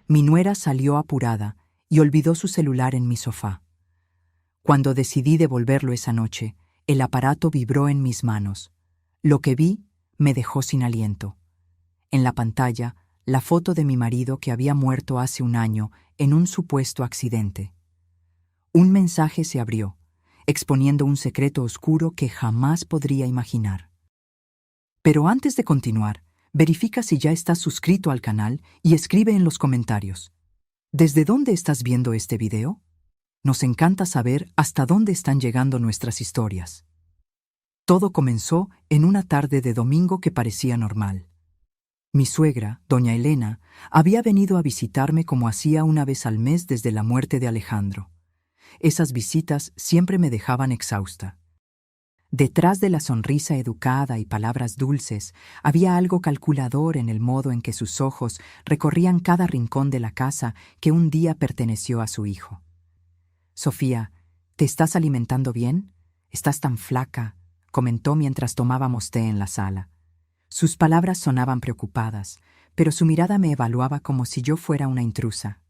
Mi nuera salió apurada y olvidó su celular en mi sofá. Cuando decidí devolverlo esa noche, el aparato vibró en mis manos. Lo que vi me dejó sin aliento. En la pantalla, la foto de mi marido que había muerto hace un año en un supuesto accidente. Un mensaje se abrió, exponiendo un secreto oscuro que jamás podría imaginar. Pero antes de continuar, verifica si ya estás suscrito al canal y escribe en los comentarios: ¿desde dónde estás viendo este video? Nos encanta saber hasta dónde están llegando nuestras historias. Todo comenzó en una tarde de domingo que parecía normal. Mi suegra, doña Elena, había venido a visitarme como hacía una vez al mes desde la muerte de Alejandro. Esas visitas siempre me dejaban exhausta. Detrás de la sonrisa educada y palabras dulces, había algo calculador en el modo en que sus ojos recorrían cada rincón de la casa que un día perteneció a su hijo. «Sofía, ¿te estás alimentando bien? Estás tan flaca», comentó mientras tomábamos té en la sala. Sus palabras sonaban preocupadas, pero su mirada me evaluaba como si yo fuera una intrusa.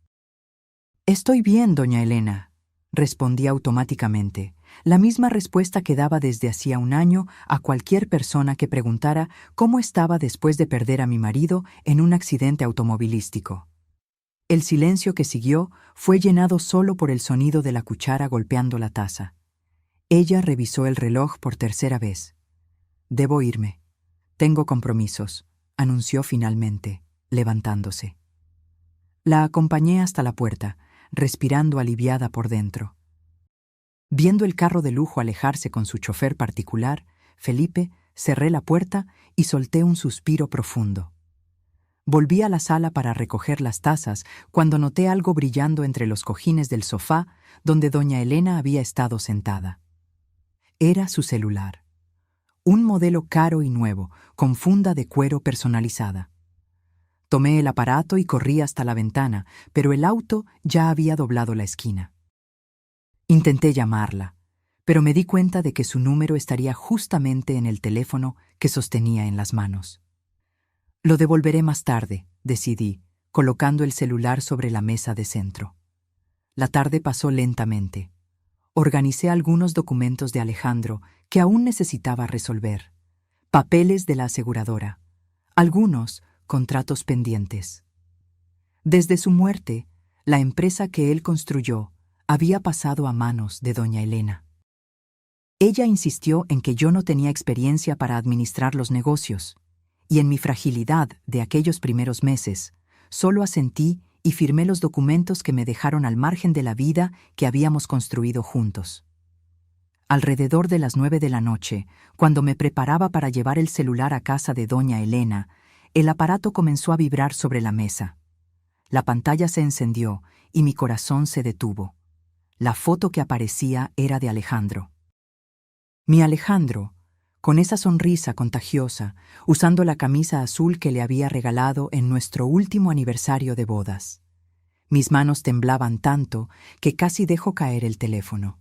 «Estoy bien, doña Elena», respondí automáticamente, la misma respuesta que daba desde hacía un año a cualquier persona que preguntara cómo estaba después de perder a mi marido en un accidente automovilístico. El silencio que siguió fue llenado solo por el sonido de la cuchara golpeando la taza. Ella revisó el reloj por tercera vez. «Debo irme. Tengo compromisos», anunció finalmente, levantándose. La acompañé hasta la puerta, respirando aliviada por dentro. Viendo el carro de lujo alejarse con su chofer particular, Felipe, cerré la puerta y solté un suspiro profundo. Volví a la sala para recoger las tazas cuando noté algo brillando entre los cojines del sofá donde doña Elena había estado sentada. Era su celular. Un modelo caro y nuevo, con funda de cuero personalizada. Tomé el aparato y corrí hasta la ventana, pero el auto ya había doblado la esquina. Intenté llamarla, pero me di cuenta de que su número estaría justamente en el teléfono que sostenía en las manos. «Lo devolveré más tarde», decidí, colocando el celular sobre la mesa de centro. La tarde pasó lentamente. Organicé algunos documentos de Alejandro que aún necesitaba resolver. Papeles de la aseguradora. Algunos contratos pendientes. Desde su muerte, la empresa que él construyó había pasado a manos de doña Elena. Ella insistió en que yo no tenía experiencia para administrar los negocios, y en mi fragilidad de aquellos primeros meses, solo asentí y firmé los documentos que me dejaron al margen de la vida que habíamos construido juntos. Alrededor de las 9 de la noche, cuando me preparaba para llevar el celular a casa de doña Elena, el aparato comenzó a vibrar sobre la mesa. La pantalla se encendió y mi corazón se detuvo. La foto que aparecía era de Alejandro. Mi Alejandro, con esa sonrisa contagiosa, usando la camisa azul que le había regalado en nuestro último aniversario de bodas. Mis manos temblaban tanto que casi dejó caer el teléfono.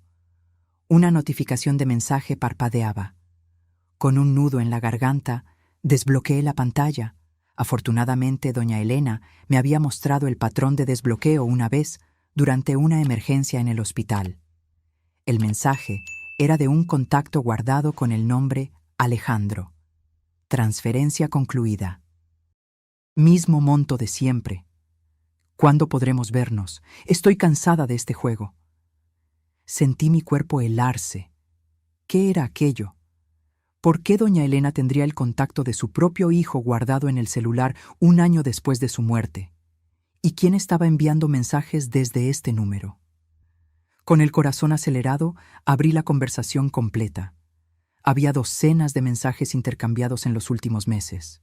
Una notificación de mensaje parpadeaba. Con un nudo en la garganta, desbloqueé la pantalla. Afortunadamente, doña Elena me había mostrado el patrón de desbloqueo una vez durante una emergencia en el hospital. El mensaje era de un contacto guardado con el nombre Alejandro. Transferencia concluida. Mismo monto de siempre. ¿Cuándo podremos vernos? Estoy cansada de este juego. Sentí mi cuerpo helarse. ¿Qué era aquello? ¿Por qué doña Elena tendría el contacto de su propio hijo guardado en el celular un año después de su muerte? ¿Y quién estaba enviando mensajes desde este número? Con el corazón acelerado, abrí la conversación completa. Había docenas de mensajes intercambiados en los últimos meses.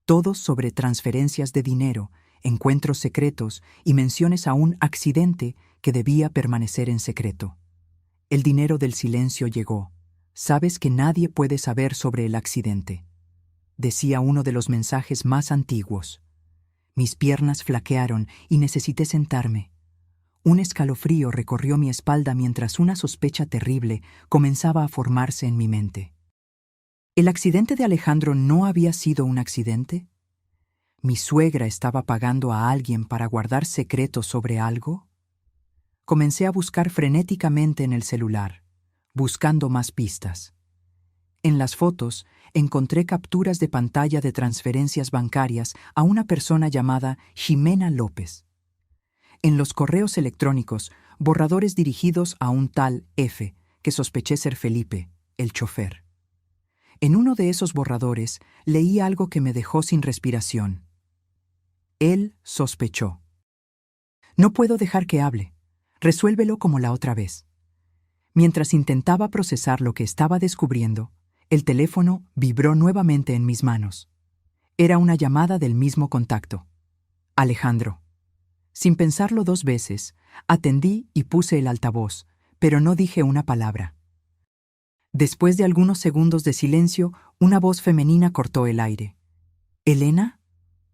Todos sobre transferencias de dinero, encuentros secretos y menciones a un accidente que debía permanecer en secreto. El dinero del silencio llegó. «Sabes que nadie puede saber sobre el accidente», decía uno de los mensajes más antiguos. Mis piernas flaquearon y necesité sentarme. Un escalofrío recorrió mi espalda mientras una sospecha terrible comenzaba a formarse en mi mente. ¿El accidente de Alejandro no había sido un accidente? ¿Mi suegra estaba pagando a alguien para guardar secretos sobre algo? Comencé a buscar frenéticamente en el celular, buscando más pistas. En las fotos encontré capturas de pantalla de transferencias bancarias a una persona llamada Ximena López. En los correos electrónicos, borradores dirigidos a un tal F, que sospeché ser Felipe, el chofer. En uno de esos borradores leí algo que me dejó sin respiración. Él sospechó. No puedo dejar que hable. Resuélvelo como la otra vez. Mientras intentaba procesar lo que estaba descubriendo, el teléfono vibró nuevamente en mis manos. Era una llamada del mismo contacto. Alejandro. Sin pensarlo 2 veces, atendí y puse el altavoz, pero no dije una palabra. Después de algunos segundos de silencio, una voz femenina cortó el aire. «¿Elena?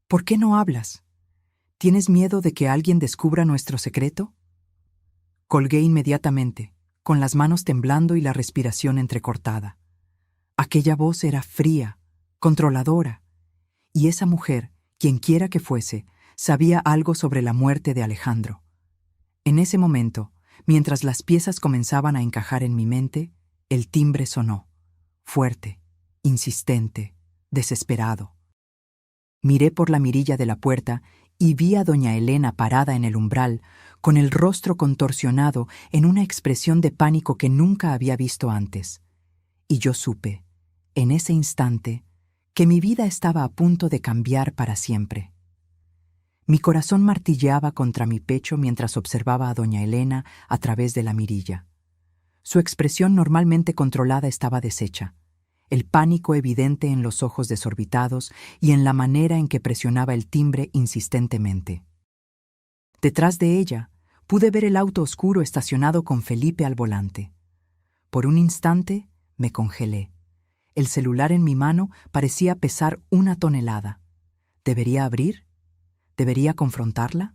¿Por qué no hablas? ¿Tienes miedo de que alguien descubra nuestro secreto?» Colgué inmediatamente, con las manos temblando y la respiración entrecortada. Aquella voz era fría, controladora, y esa mujer, quienquiera que fuese, sabía algo sobre la muerte de Alejandro. En ese momento, mientras las piezas comenzaban a encajar en mi mente, el timbre sonó, fuerte, insistente, desesperado. Miré por la mirilla de la puerta y vi a doña Elena parada en el umbral, con el rostro contorsionado en una expresión de pánico que nunca había visto antes. Y yo supe, en ese instante, que mi vida estaba a punto de cambiar para siempre. Mi corazón martilleaba contra mi pecho mientras observaba a doña Elena a través de la mirilla. Su expresión normalmente controlada estaba deshecha, el pánico evidente en los ojos desorbitados y en la manera en que presionaba el timbre insistentemente. Detrás de ella, pude ver el auto oscuro estacionado con Felipe al volante. Por un instante, me congelé. El celular en mi mano parecía pesar 1 tonelada. ¿Debería abrir? ¿Debería confrontarla?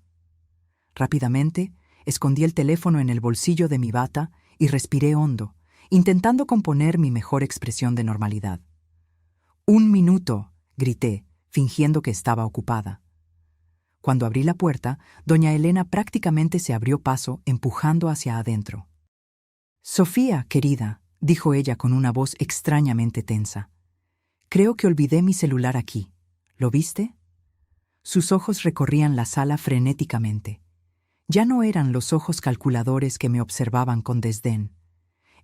Rápidamente, escondí el teléfono en el bolsillo de mi bata y respiré hondo, intentando componer mi mejor expresión de normalidad. «¡Un minuto!», grité, fingiendo que estaba ocupada. Cuando abrí la puerta, doña Elena prácticamente se abrió paso, empujando hacia adentro. «Sofía, querida», dijo ella con una voz extrañamente tensa. «Creo que olvidé mi celular aquí. ¿Lo viste?» Sus ojos recorrían la sala frenéticamente. Ya no eran los ojos calculadores que me observaban con desdén.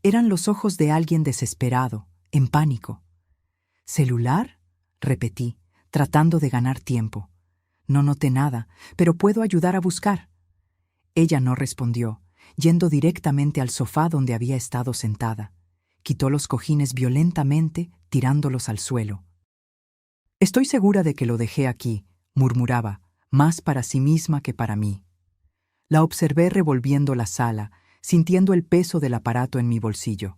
Eran los ojos de alguien desesperado, en pánico. «¿Celular?», repetí, tratando de ganar tiempo. «No noté nada, pero puedo ayudar a buscar». Ella no respondió, yendo directamente al sofá donde había estado sentada. Quitó los cojines violentamente, tirándolos al suelo. «Estoy segura de que lo dejé aquí», murmuraba, más para sí misma que para mí. La observé revolviendo la sala, sintiendo el peso del aparato en mi bolsillo.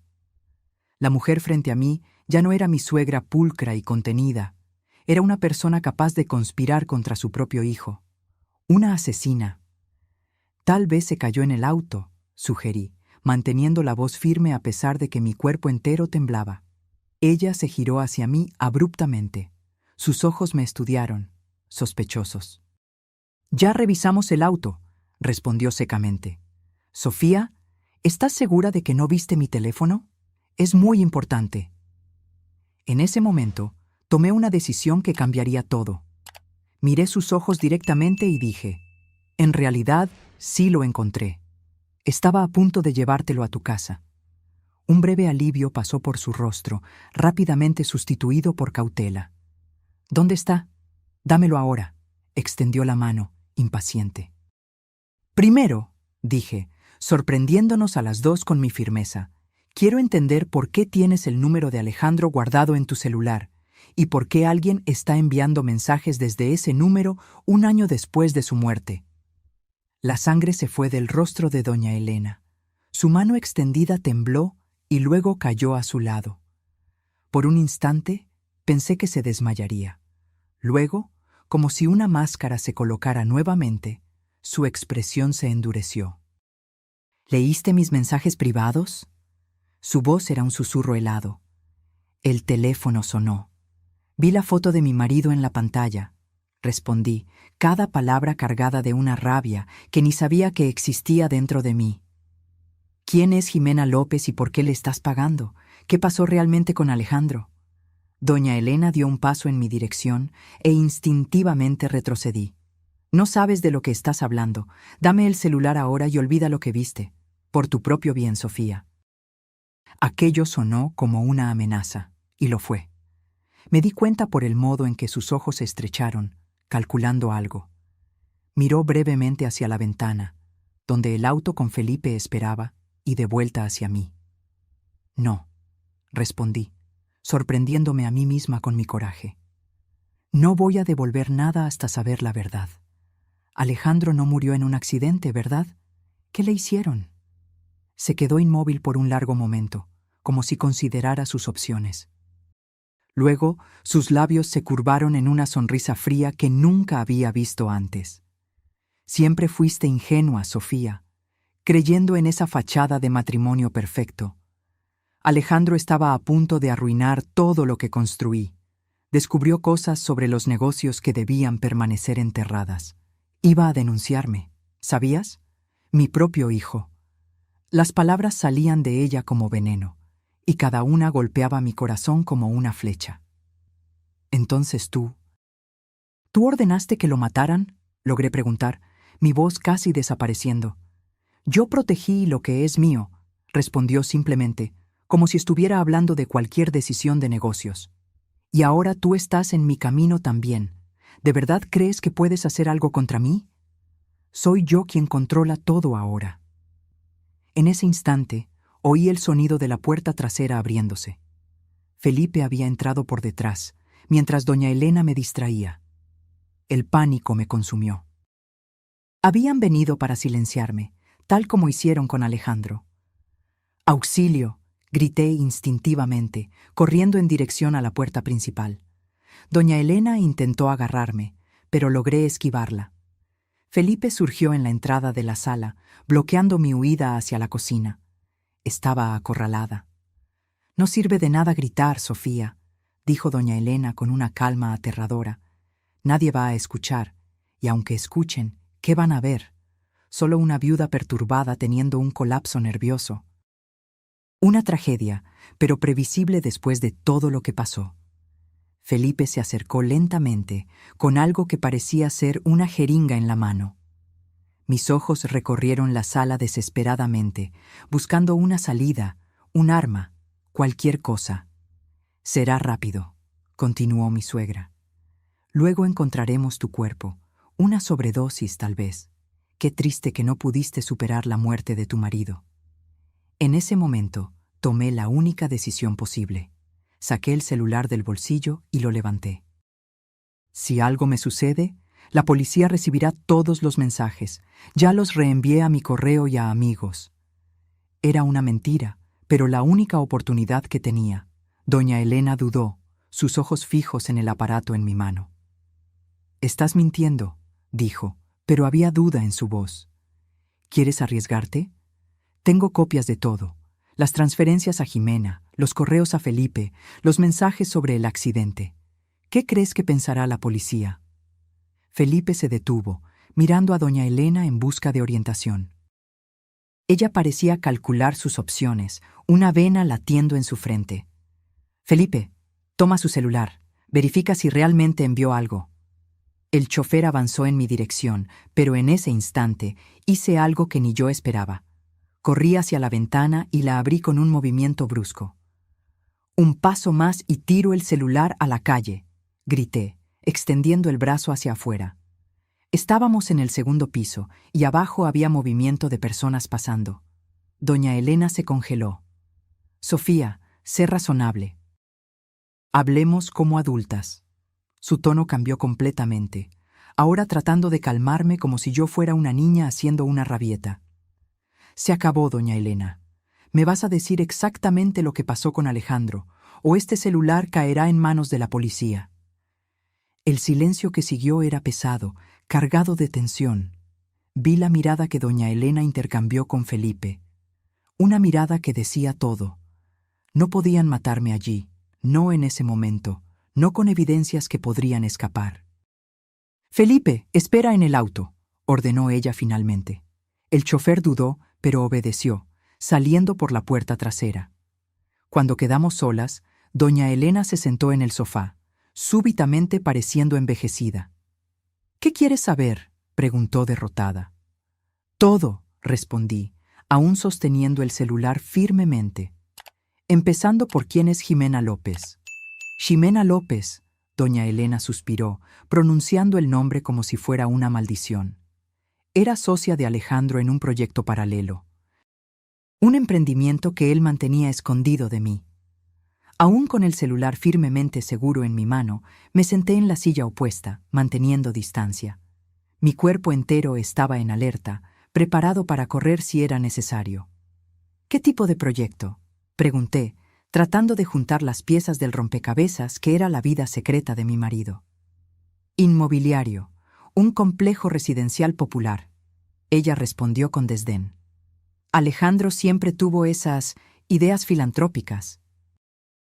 La mujer frente a mí ya no era mi suegra pulcra y contenida. Era una persona capaz de conspirar contra su propio hijo. Una asesina. «Tal vez se cayó en el auto», sugerí, manteniendo la voz firme a pesar de que mi cuerpo entero temblaba. Ella se giró hacia mí abruptamente. Sus ojos me estudiaron, sospechosos. «Ya revisamos el auto», respondió secamente. «Sofía, ¿estás segura de que no viste mi teléfono? Es muy importante». En ese momento, tomé una decisión que cambiaría todo. Miré sus ojos directamente y dije, «En realidad, sí lo encontré. Estaba a punto de llevártelo a tu casa». Un breve alivio pasó por su rostro, rápidamente sustituido por cautela. «¿Dónde está? Dámelo ahora», extendió la mano, impaciente. «Primero», dije, sorprendiéndonos a las dos con mi firmeza, «quiero entender por qué tienes el número de Alejandro guardado en tu celular y por qué alguien está enviando mensajes desde ese número 1 año después de su muerte». La sangre se fue del rostro de doña Elena. Su mano extendida tembló y luego cayó a su lado. Por un instante, pensé que se desmayaría. Luego, como si una máscara se colocara nuevamente, su expresión se endureció. «¿Leíste mis mensajes privados?». Su voz era un susurro helado. El teléfono sonó. Vi la foto de mi marido en la pantalla. respondí, cada palabra cargada de una rabia que ni sabía que existía dentro de mí. ¿Quién es Jimena López y por qué le estás pagando? ¿Qué pasó realmente con Alejandro? Doña Elena dio un paso en mi dirección e instintivamente retrocedí. No sabes de lo que estás hablando. Dame el celular ahora y olvida lo que viste. Por tu propio bien, Sofía. Aquello sonó como una amenaza, y lo fue. Me di cuenta por el modo en que sus ojos se estrecharon, calculando algo. Miró brevemente hacia la ventana, donde el auto con Felipe esperaba, y de vuelta hacia mí. No, respondí, sorprendiéndome a mí misma con mi coraje. No voy a devolver nada hasta saber la verdad. Alejandro no murió en un accidente, ¿verdad? ¿Qué le hicieron? Se quedó inmóvil por un largo momento, como si considerara sus opciones. Luego, sus labios se curvaron en una sonrisa fría que nunca había visto antes. Siempre fuiste ingenua, Sofía, creyendo en esa fachada de matrimonio perfecto. Alejandro estaba a punto de arruinar todo lo que construí. Descubrió cosas sobre los negocios que debían permanecer enterradas. Iba a denunciarme, ¿sabías? Mi propio hijo. Las palabras salían de ella como veneno, y cada una golpeaba mi corazón como una flecha. Entonces tú ordenaste que lo mataran? Logré preguntar, mi voz casi desapareciendo. Yo protegí lo que es mío, respondió simplemente, como si estuviera hablando de cualquier decisión de negocios. Y ahora tú estás en mi camino también. ¿De verdad crees que puedes hacer algo contra mí? Soy yo quien controla todo ahora. En ese instante, oí el sonido de la puerta trasera abriéndose. Felipe había entrado por detrás, mientras doña Elena me distraía. El pánico me consumió. Habían venido para silenciarme, tal como hicieron con Alejandro. ¡Auxilio!, grité instintivamente, corriendo en dirección a la puerta principal. Doña Elena intentó agarrarme, pero logré esquivarla. Felipe surgió en la entrada de la sala, bloqueando mi huida hacia la cocina. Estaba acorralada. No sirve de nada gritar, Sofía, dijo doña Elena con una calma aterradora. Nadie va a escuchar, y aunque escuchen, ¿qué van a ver? Solo una viuda perturbada teniendo un colapso nervioso. Una tragedia, pero previsible después de todo lo que pasó. Felipe se acercó lentamente, con algo que parecía ser una jeringa en la mano. Mis ojos recorrieron la sala desesperadamente, buscando una salida, un arma, cualquier cosa. Será rápido, continuó mi suegra. Luego encontraremos tu cuerpo, una sobredosis tal vez. Qué triste que no pudiste superar la muerte de tu marido. En ese momento, tomé la única decisión posible. Saqué el celular del bolsillo y lo levanté. Si algo me sucede, la policía recibirá todos los mensajes. Ya los reenvié a mi correo y a amigos. Era una mentira, pero la única oportunidad que tenía. Doña Elena dudó, sus ojos fijos en el aparato en mi mano. «Estás mintiendo», dijo, pero había duda en su voz. «¿Quieres arriesgarte? Tengo copias de todo. Las transferencias a Jimena, los correos a Felipe, los mensajes sobre el accidente. ¿Qué crees que pensará la policía?» Felipe se detuvo, mirando a doña Elena en busca de orientación. Ella parecía calcular sus opciones, una vena latiendo en su frente. «Felipe, toma su celular. Verifica si realmente envió algo». El chofer avanzó en mi dirección, pero en ese instante hice algo que ni yo esperaba. Corrí hacia la ventana y la abrí con un movimiento brusco. «Un paso más y tiro el celular a la calle», grité, extendiendo el brazo hacia afuera. Estábamos en el segundo piso y abajo había movimiento de personas pasando. Doña Elena se congeló. «Sofía, sé razonable. Hablemos como adultas». Su tono cambió completamente, ahora tratando de calmarme como si yo fuera una niña haciendo una rabieta. «Se acabó, doña Elena. Me vas a decir exactamente lo que pasó con Alejandro, o este celular caerá en manos de la policía». El silencio que siguió era pesado, cargado de tensión. Vi la mirada que doña Elena intercambió con Felipe. Una mirada que decía todo. No podían matarme allí, no en ese momento, no con evidencias que podrían escapar. Felipe, espera en el auto, ordenó ella finalmente. El chofer dudó, pero obedeció, saliendo por la puerta trasera. Cuando quedamos solas, doña Elena se sentó en el sofá, súbitamente pareciendo envejecida. «¿Qué quieres saber?», preguntó derrotada. «Todo», respondí, aún sosteniendo el celular firmemente. «Empezando por quién es Jimena López». «Ximena López», doña Elena suspiró, pronunciando el nombre como si fuera una maldición. Era socia de Alejandro en un proyecto paralelo. Un emprendimiento que él mantenía escondido de mí. Aún con el celular firmemente seguro en mi mano, me senté en la silla opuesta, manteniendo distancia. Mi cuerpo entero estaba en alerta, preparado para correr si era necesario. «¿Qué tipo de proyecto?», pregunté, tratando de juntar las piezas del rompecabezas que era la vida secreta de mi marido. «Inmobiliario, un complejo residencial popular», ella respondió con desdén. Alejandro siempre tuvo esas ideas filantrópicas.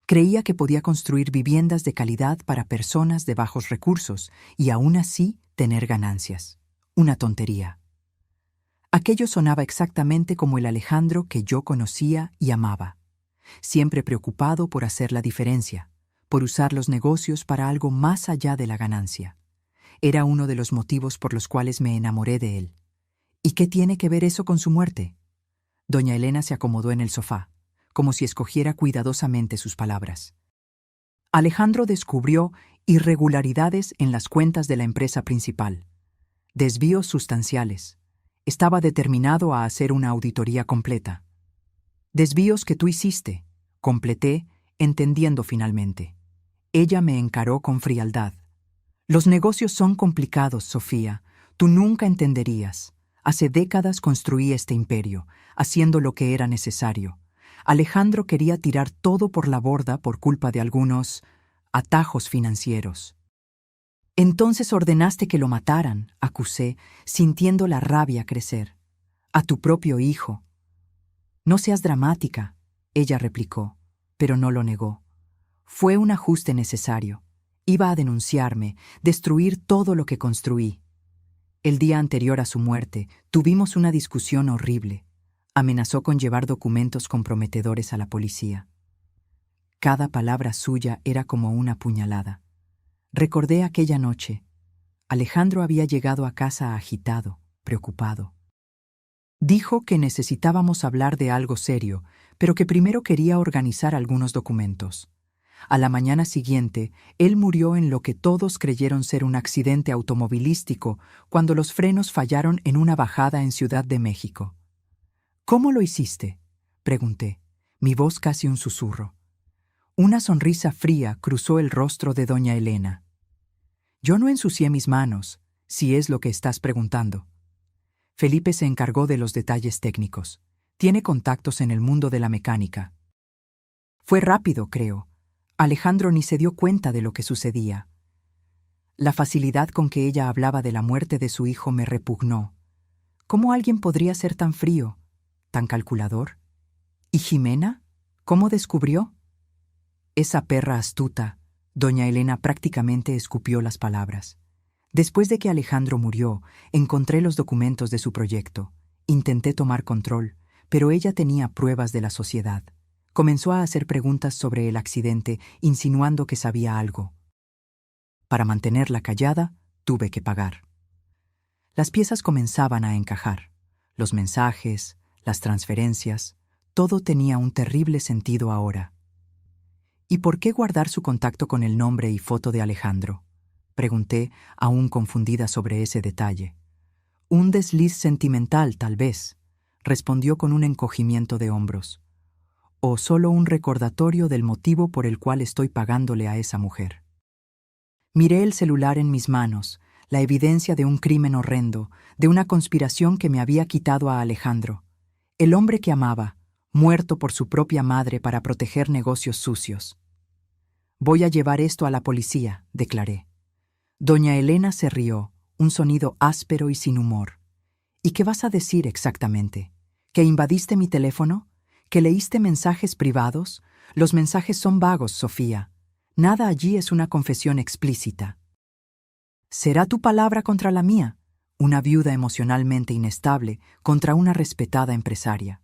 Creía que podía construir viviendas de calidad para personas de bajos recursos y aún así tener ganancias. Una tontería. Aquello sonaba exactamente como el Alejandro que yo conocía y amaba. Siempre preocupado por hacer la diferencia, por usar los negocios para algo más allá de la ganancia. Era uno de los motivos por los cuales me enamoré de él. ¿Y qué tiene que ver eso con su muerte? Doña Elena se acomodó en el sofá, como si escogiera cuidadosamente sus palabras. Alejandro descubrió irregularidades en las cuentas de la empresa principal. Desvíos sustanciales. Estaba determinado a hacer una auditoría completa. «Desvíos que tú hiciste», completé, entendiendo finalmente. Ella me encaró con frialdad. «Los negocios son complicados, Sofía. Tú nunca entenderías. Hace décadas construí este imperio, haciendo lo que era necesario. Alejandro quería tirar todo por la borda por culpa de algunos atajos financieros». «Entonces ordenaste que lo mataran», acusé, sintiendo la rabia crecer. «A tu propio hijo». «No seas dramática», ella replicó, pero no lo negó. «Fue un ajuste necesario. Iba a denunciarme, destruir todo lo que construí. El día anterior a su muerte, tuvimos una discusión horrible. Amenazó con llevar documentos comprometedores a la policía. Cada palabra suya era como una puñalada. Recordé aquella noche. Alejandro había llegado a casa agitado, preocupado. Dijo que necesitábamos hablar de algo serio, pero que primero quería organizar algunos documentos. A la mañana siguiente, él murió en lo que todos creyeron ser un accidente automovilístico cuando los frenos fallaron en una bajada en Ciudad de México. «¿Cómo lo hiciste?», pregunté, mi voz casi un susurro. Una sonrisa fría cruzó el rostro de doña Elena. «Yo no ensucié mis manos, si es lo que estás preguntando». Felipe se encargó de los detalles técnicos. Tiene contactos en el mundo de la mecánica. Fue rápido, creo. Alejandro ni se dio cuenta de lo que sucedía. La facilidad con que ella hablaba de la muerte de su hijo me repugnó. ¿Cómo alguien podría ser tan frío, tan calculador? ¿Y Jimena? ¿Cómo descubrió? Esa perra astuta. Doña Elena prácticamente escupió las palabras. Después de que Alejandro murió, encontré los documentos de su proyecto. Intenté tomar control, pero ella tenía pruebas de la sociedad. Comenzó a hacer preguntas sobre el accidente, insinuando que sabía algo. Para mantenerla callada, tuve que pagar. Las piezas comenzaban a encajar. Los mensajes, las transferencias, todo tenía un terrible sentido ahora. ¿Y por qué guardar su contacto con el nombre y foto de Alejandro?, pregunté, aún confundida sobre ese detalle. Un desliz sentimental, tal vez, respondió con un encogimiento de hombros. O solo un recordatorio del motivo por el cual estoy pagándole a esa mujer. Miré el celular en mis manos, la evidencia de un crimen horrendo, de una conspiración que me había quitado a Alejandro. El hombre que amaba, muerto por su propia madre para proteger negocios sucios. «Voy a llevar esto a la policía», declaré. Doña Elena se rió, un sonido áspero y sin humor. «¿Y qué vas a decir exactamente? ¿Que invadiste mi teléfono? ¿Que leíste mensajes privados? Los mensajes son vagos, Sofía. Nada allí es una confesión explícita». ¿Será tu palabra contra la mía? Una viuda emocionalmente inestable contra una respetada empresaria.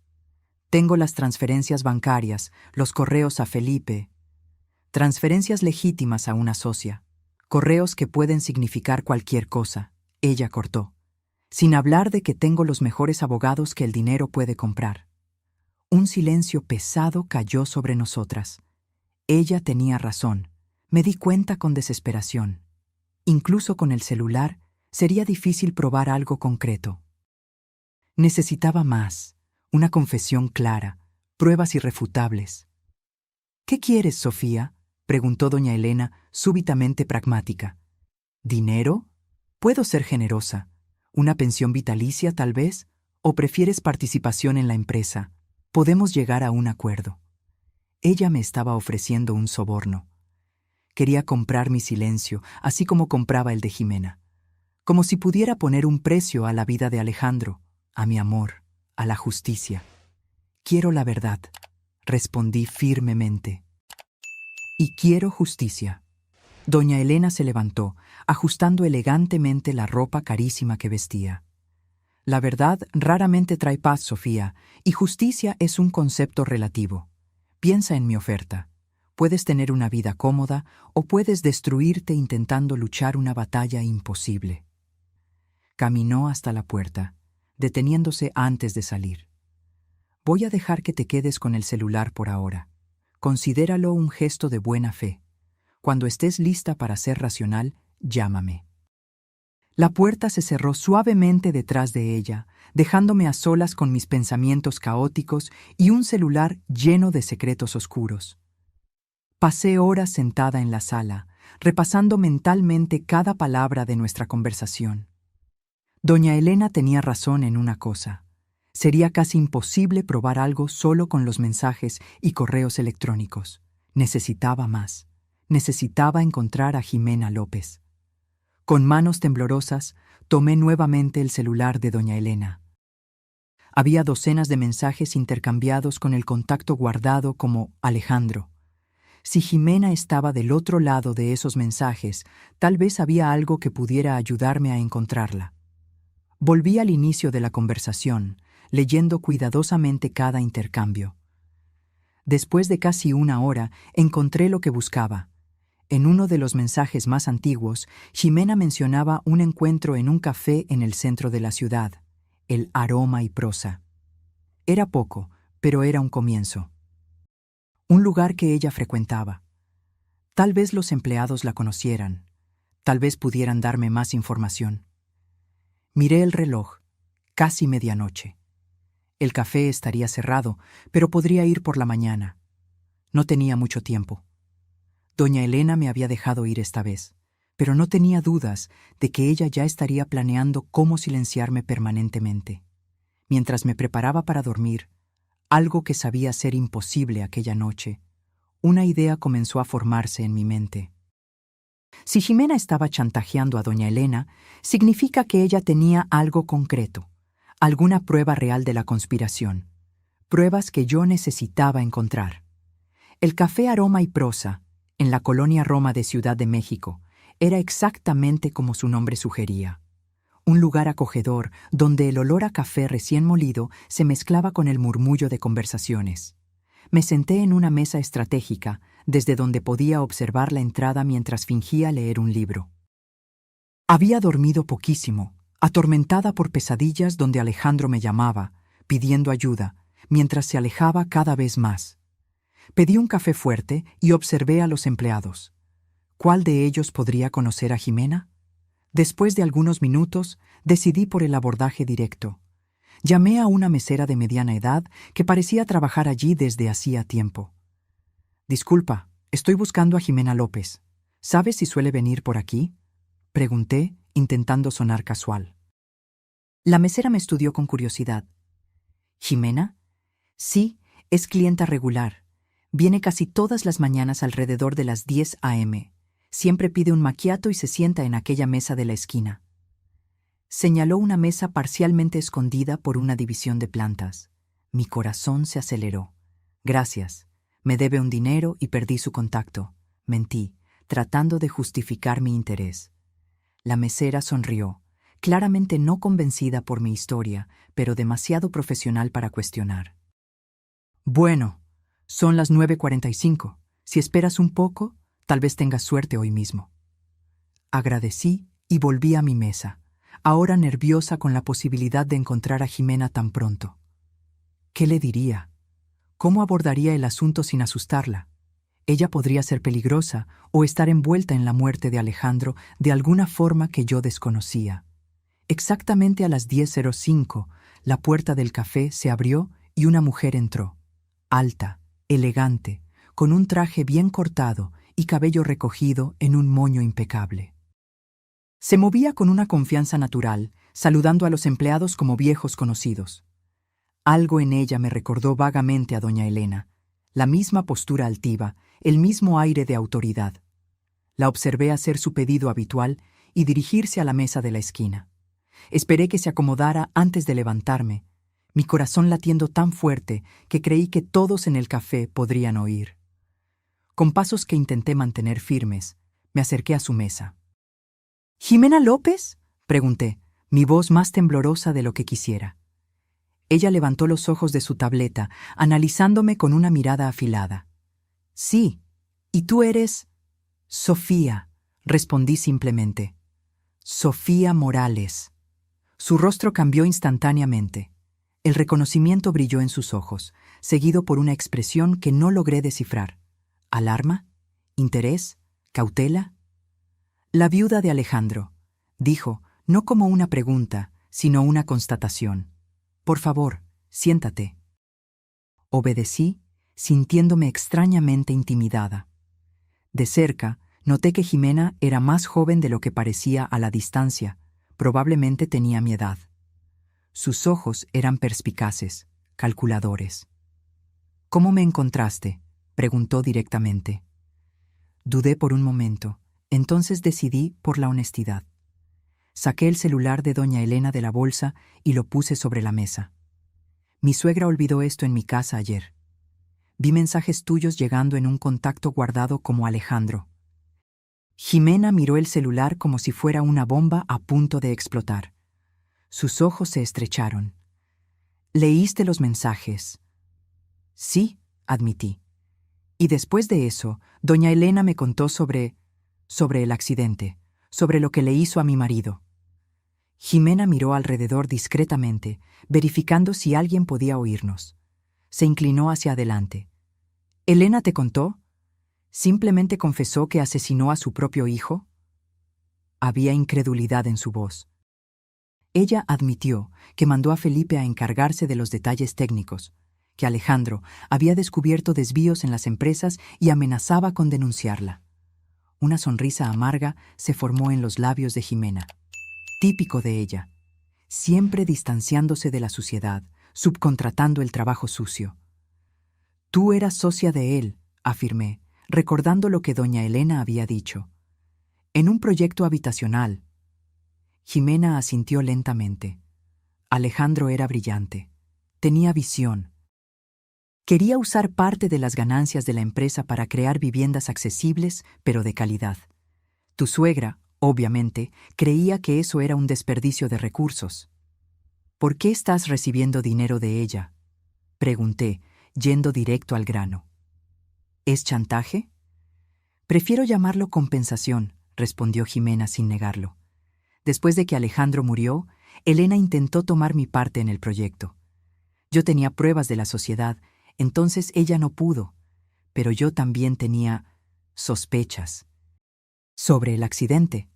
Tengo las transferencias bancarias, los correos a Felipe. Transferencias legítimas a una socia. Correos que pueden significar cualquier cosa. Ella cortó. Sin hablar de que tengo los mejores abogados que el dinero puede comprar. Un silencio pesado cayó sobre nosotras. Ella tenía razón. Me di cuenta con desesperación. Incluso con el celular, sería difícil probar algo concreto. Necesitaba más, una confesión clara, pruebas irrefutables. ¿Qué quieres, Sofía?, preguntó doña Elena, súbitamente pragmática. ¿Dinero? Puedo ser generosa. ¿Una pensión vitalicia, tal vez? ¿O prefieres participación en la empresa? Podemos llegar a un acuerdo. Ella me estaba ofreciendo un soborno. Quería comprar mi silencio, así como compraba el de Jimena. Como si pudiera poner un precio a la vida de Alejandro, a mi amor, a la justicia. Quiero la verdad, respondí firmemente. Y quiero justicia. Doña Elena se levantó, ajustando elegantemente la ropa carísima que vestía. La verdad raramente trae paz, Sofía, y justicia es un concepto relativo. Piensa en mi oferta. Puedes tener una vida cómoda o puedes destruirte intentando luchar una batalla imposible. Caminó hasta la puerta, deteniéndose antes de salir. Voy a dejar que te quedes con el celular por ahora. Considéralo un gesto de buena fe. Cuando estés lista para ser racional, llámame. La puerta se cerró suavemente detrás de ella, dejándome a solas con mis pensamientos caóticos y un celular lleno de secretos oscuros. Pasé horas sentada en la sala, repasando mentalmente cada palabra de nuestra conversación. Doña Elena tenía razón en una cosa. Sería casi imposible probar algo solo con los mensajes y correos electrónicos. Necesitaba más. Necesitaba encontrar a Jimena López. Con manos temblorosas, tomé nuevamente el celular de doña Elena. Había docenas de mensajes intercambiados con el contacto guardado como Alejandro. Si Jimena estaba del otro lado de esos mensajes, tal vez había algo que pudiera ayudarme a encontrarla. Volví al inicio de la conversación, leyendo cuidadosamente cada intercambio. Después de casi una hora, encontré lo que buscaba. En uno de los mensajes más antiguos, Jimena mencionaba un encuentro en un café en el centro de la ciudad, el Aroma y Prosa. Era poco, pero era un comienzo. Un lugar que ella frecuentaba. Tal vez los empleados la conocieran. Tal vez pudieran darme más información. Miré el reloj. Casi medianoche. El café estaría cerrado, pero podría ir por la mañana. No tenía mucho tiempo. Doña Elena me había dejado ir esta vez, pero no tenía dudas de que ella ya estaría planeando cómo silenciarme permanentemente. Mientras me preparaba para dormir, algo que sabía ser imposible aquella noche, una idea comenzó a formarse en mi mente. Si Jimena estaba chantajeando a doña Elena, significa que ella tenía algo concreto, alguna prueba real de la conspiración, pruebas que yo necesitaba encontrar. El café Aroma y Prosa, en la colonia Roma de Ciudad de México, era exactamente como su nombre sugería. Un lugar acogedor donde el olor a café recién molido se mezclaba con el murmullo de conversaciones. Me senté en una mesa estratégica, desde donde podía observar la entrada mientras fingía leer un libro. Había dormido poquísimo, atormentada por pesadillas donde Alejandro me llamaba, pidiendo ayuda, mientras se alejaba cada vez más. Pedí un café fuerte y observé a los empleados. ¿Cuál de ellos podría conocer a Jimena? Después de algunos minutos, decidí por el abordaje directo. Llamé a una mesera de mediana edad que parecía trabajar allí desde hacía tiempo. «Disculpa, estoy buscando a Jimena López. ¿Sabes si suele venir por aquí?», pregunté, intentando sonar casual. La mesera me estudió con curiosidad. «¿Jimena? Sí, es clienta regular. Viene casi todas las mañanas alrededor de las 10 a.m. Siempre pide un macchiato y se sienta en aquella mesa de la esquina». Señaló una mesa parcialmente escondida por una división de plantas. Mi corazón se aceleró. «Gracias. Me debe un dinero y perdí su contacto». Mentí, tratando de justificar mi interés. La mesera sonrió, claramente no convencida por mi historia, pero demasiado profesional para cuestionar. Bueno, son las 9:45. Si esperas un poco, tal vez tengas suerte hoy mismo. Agradecí y volví a mi mesa, ahora nerviosa con la posibilidad de encontrar a Jimena tan pronto. ¿Qué le diría? ¿Cómo abordaría el asunto sin asustarla? Ella podría ser peligrosa o estar envuelta en la muerte de Alejandro de alguna forma que yo desconocía. Exactamente a las 10:05, la puerta del café se abrió y una mujer entró. Alta, elegante, con un traje bien cortado y cabello recogido en un moño impecable. Se movía con una confianza natural, saludando a los empleados como viejos conocidos. Algo en ella me recordó vagamente a doña Elena, la misma postura altiva, el mismo aire de autoridad. La observé hacer su pedido habitual y dirigirse a la mesa de la esquina. Esperé que se acomodara antes de levantarme, mi corazón latiendo tan fuerte que creí que todos en el café podrían oír. Con pasos que intenté mantener firmes, me acerqué a su mesa. —¿Jimena López? —pregunté, mi voz más temblorosa de lo que quisiera. Ella levantó los ojos de su tableta, analizándome con una mirada afilada. —Sí, ¿y tú eres? —Sofía —respondí simplemente—. Sofía Morales. Su rostro cambió instantáneamente. El reconocimiento brilló en sus ojos, seguido por una expresión que no logré descifrar. ¿Alarma? ¿Interés? ¿Cautela? La viuda de Alejandro, dijo, no como una pregunta, sino una constatación. Por favor, siéntate. Obedecí, sintiéndome extrañamente intimidada. De cerca, noté que Jimena era más joven de lo que parecía a la distancia. Probablemente tenía mi edad. Sus ojos eran perspicaces, calculadores. —¿Cómo me encontraste? —preguntó directamente. Dudé por un momento, entonces decidí por la honestidad. Saqué el celular de doña Elena de la bolsa y lo puse sobre la mesa. Mi suegra olvidó esto en mi casa ayer. Vi mensajes tuyos llegando en un contacto guardado como Alejandro. Jimena miró el celular como si fuera una bomba a punto de explotar. Sus ojos se estrecharon. —¿Leíste los mensajes? —Sí, admití. Y después de eso, doña Elena me contó sobre el accidente, sobre lo que le hizo a mi marido. Jimena miró alrededor discretamente, verificando si alguien podía oírnos. Se inclinó hacia adelante. —¿Elena te contó? ¿Simplemente confesó que asesinó a su propio hijo? Había incredulidad en su voz. Ella admitió que mandó a Felipe a encargarse de los detalles técnicos, que Alejandro había descubierto desvíos en las empresas y amenazaba con denunciarla. Una sonrisa amarga se formó en los labios de Jimena. Típico de ella, siempre distanciándose de la suciedad, subcontratando el trabajo sucio. Tú eras socia de él, afirmé, recordando lo que doña Elena había dicho. En un proyecto habitacional. Jimena asintió lentamente. Alejandro era brillante. Tenía visión. Quería usar parte de las ganancias de la empresa para crear viviendas accesibles, pero de calidad. Tu suegra, obviamente, creía que eso era un desperdicio de recursos. ¿Por qué estás recibiendo dinero de ella? Pregunté, yendo directo al grano. ¿Es chantaje? Prefiero llamarlo compensación, respondió Jimena sin negarlo. Después de que Alejandro murió, Elena intentó tomar mi parte en el proyecto. Yo tenía pruebas de la sociedad, entonces ella no pudo, pero yo también tenía sospechas. Sobre el accidente.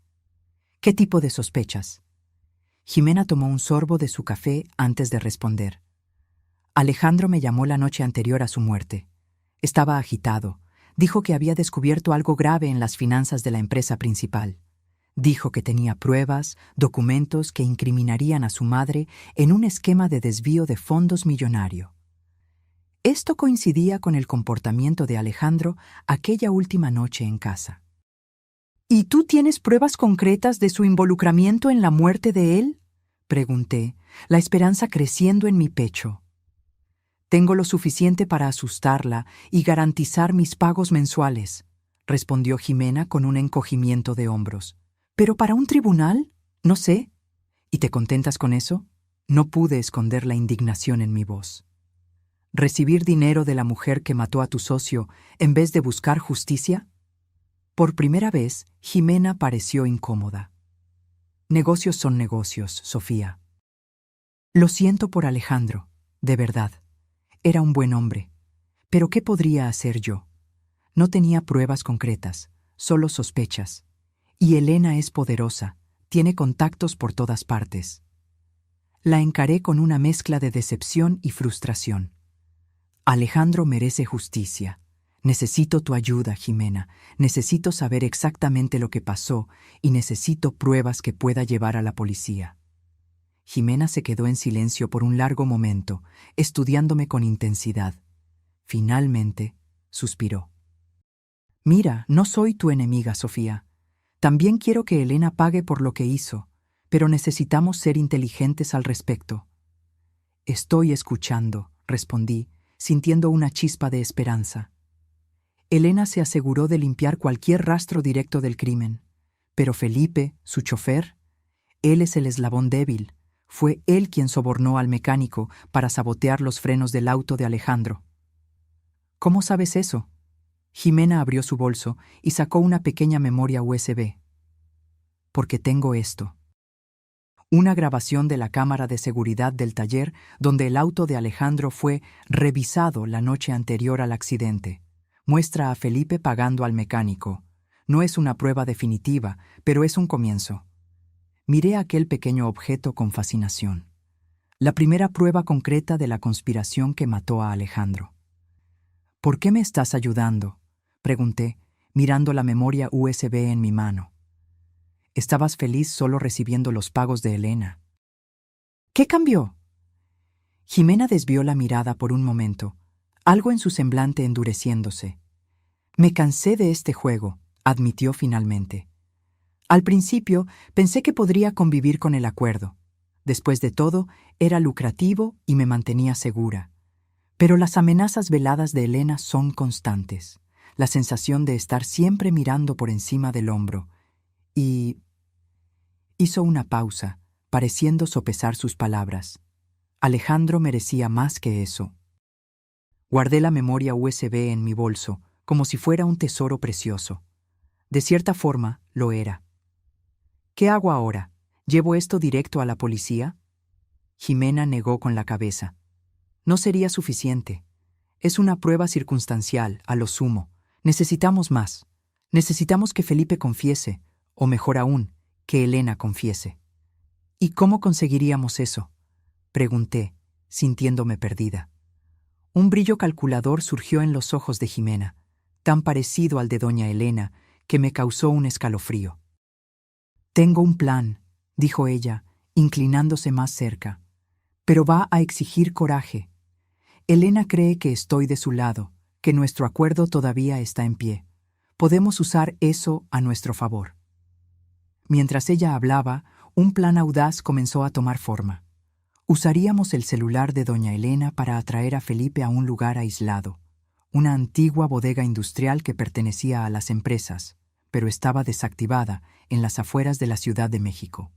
¿Qué tipo de sospechas? Jimena tomó un sorbo de su café antes de responder. Alejandro me llamó la noche anterior a su muerte. Estaba agitado. Dijo que había descubierto algo grave en las finanzas de la empresa principal. Dijo que tenía pruebas, documentos que incriminarían a su madre en un esquema de desvío de fondos millonario. Esto coincidía con el comportamiento de Alejandro aquella última noche en casa. ¿Y tú tienes pruebas concretas de su involucramiento en la muerte de él? Pregunté, la esperanza creciendo en mi pecho. Tengo lo suficiente para asustarla y garantizar mis pagos mensuales, respondió Jimena con un encogimiento de hombros. Pero para un tribunal, no sé. ¿Y te contentas con eso? No pude esconder la indignación en mi voz. ¿Recibir dinero de la mujer que mató a tu socio en vez de buscar justicia? Por primera vez, Jimena pareció incómoda. Negocios son negocios, Sofía. Lo siento por Alejandro, de verdad. Era un buen hombre. Pero ¿qué podría hacer yo? No tenía pruebas concretas, solo sospechas. Y Elena es poderosa, tiene contactos por todas partes. La encaré con una mezcla de decepción y frustración. Alejandro merece justicia. Necesito tu ayuda, Jimena. Necesito saber exactamente lo que pasó y necesito pruebas que pueda llevar a la policía. Jimena se quedó en silencio por un largo momento, estudiándome con intensidad. Finalmente, suspiró. Mira, no soy tu enemiga, Sofía. También quiero que Elena pague por lo que hizo, pero necesitamos ser inteligentes al respecto. Estoy escuchando, respondí, sintiendo una chispa de esperanza. Elena se aseguró de limpiar cualquier rastro directo del crimen, pero Felipe, su chofer, él es el eslabón débil. Fue él quien sobornó al mecánico para sabotear los frenos del auto de Alejandro. ¿Cómo sabes eso? Jimena abrió su bolso y sacó una pequeña memoria USB. Porque tengo esto. Una grabación de la cámara de seguridad del taller donde el auto de Alejandro fue revisado la noche anterior al accidente. Muestra a Felipe pagando al mecánico. No es una prueba definitiva, pero es un comienzo. Miré aquel pequeño objeto con fascinación. La primera prueba concreta de la conspiración que mató a Alejandro. ¿Por qué me estás ayudando?, pregunté, mirando la memoria USB en mi mano. Estabas feliz solo recibiendo los pagos de Elena. ¿Qué cambió? Jimena desvió la mirada por un momento, algo en su semblante endureciéndose. Me cansé de este juego, admitió finalmente. Al principio pensé que podría convivir con el acuerdo. Después de todo, era lucrativo y me mantenía segura. Pero las amenazas veladas de Elena son constantes. La sensación de estar siempre mirando por encima del hombro. Y... hizo una pausa, pareciendo sopesar sus palabras. Alejandro merecía más que eso. Guardé la memoria USB en mi bolso, como si fuera un tesoro precioso. De cierta forma, lo era. ¿Qué hago ahora? ¿Llevo esto directo a la policía? Jimena negó con la cabeza. No sería suficiente. Es una prueba circunstancial, a lo sumo. Necesitamos más. Necesitamos que Felipe confiese, o mejor aún, que Elena confiese. ¿Y cómo conseguiríamos eso?, pregunté, sintiéndome perdida. Un brillo calculador surgió en los ojos de Jimena, tan parecido al de doña Elena, que me causó un escalofrío. Tengo un plan, dijo ella, inclinándose más cerca, pero va a exigir coraje. Elena cree que estoy de su lado, que nuestro acuerdo todavía está en pie. Podemos usar eso a nuestro favor. Mientras ella hablaba, un plan audaz comenzó a tomar forma. Usaríamos el celular de doña Elena para atraer a Felipe a un lugar aislado, una antigua bodega industrial que pertenecía a las empresas, pero estaba desactivada en las afueras de la Ciudad de México.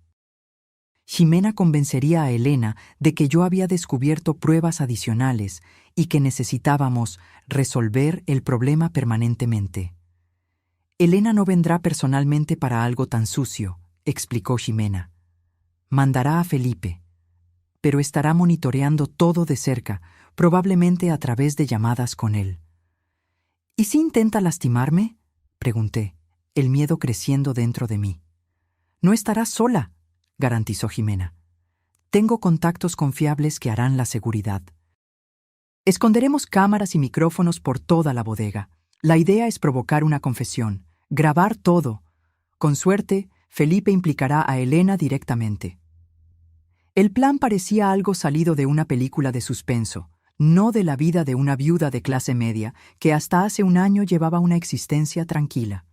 Jimena convencería a Elena de que yo había descubierto pruebas adicionales y que necesitábamos resolver el problema permanentemente. Elena no vendrá personalmente para algo tan sucio, explicó Jimena. Mandará a Felipe, pero estará monitoreando todo de cerca, probablemente a través de llamadas con él. ¿Y si intenta lastimarme?, pregunté, el miedo creciendo dentro de mí. No estarás sola, garantizó Jimena. Tengo contactos confiables que harán la seguridad. Esconderemos cámaras y micrófonos por toda la bodega. La idea es provocar una confesión, grabar todo. Con suerte, Felipe implicará a Elena directamente. El plan parecía algo salido de una película de suspenso, no de la vida de una viuda de clase media que hasta hace un año llevaba una existencia tranquila.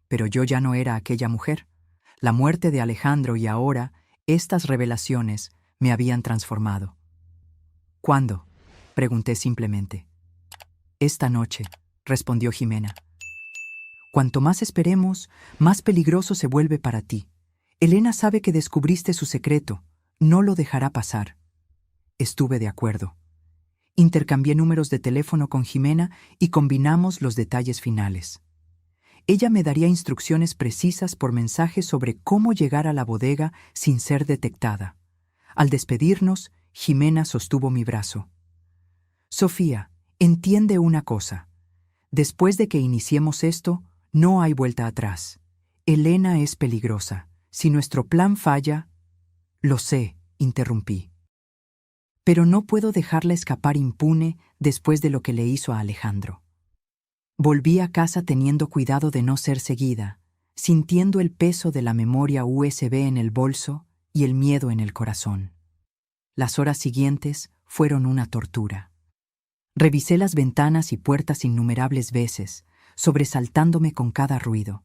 Pero yo ya no era aquella mujer. La muerte de Alejandro y ahora, estas revelaciones me habían transformado. ¿Cuándo?, pregunté simplemente. Esta noche, respondió Jimena. Cuanto más esperemos, más peligroso se vuelve para ti. Elena sabe que descubriste su secreto. No lo dejará pasar. Estuve de acuerdo. Intercambié números de teléfono con Jimena y combinamos los detalles finales. Ella me daría instrucciones precisas por mensaje sobre cómo llegar a la bodega sin ser detectada. Al despedirnos, Jimena sostuvo mi brazo. Sofía, entiende una cosa. Después de que iniciemos esto, no hay vuelta atrás. Elena es peligrosa. Si nuestro plan falla... Lo sé, interrumpí. Pero no puedo dejarla escapar impune después de lo que le hizo a Alejandro. Volví a casa teniendo cuidado de no ser seguida, sintiendo el peso de la memoria USB en el bolso y el miedo en el corazón. Las horas siguientes fueron una tortura. Revisé las ventanas y puertas innumerables veces, sobresaltándome con cada ruido.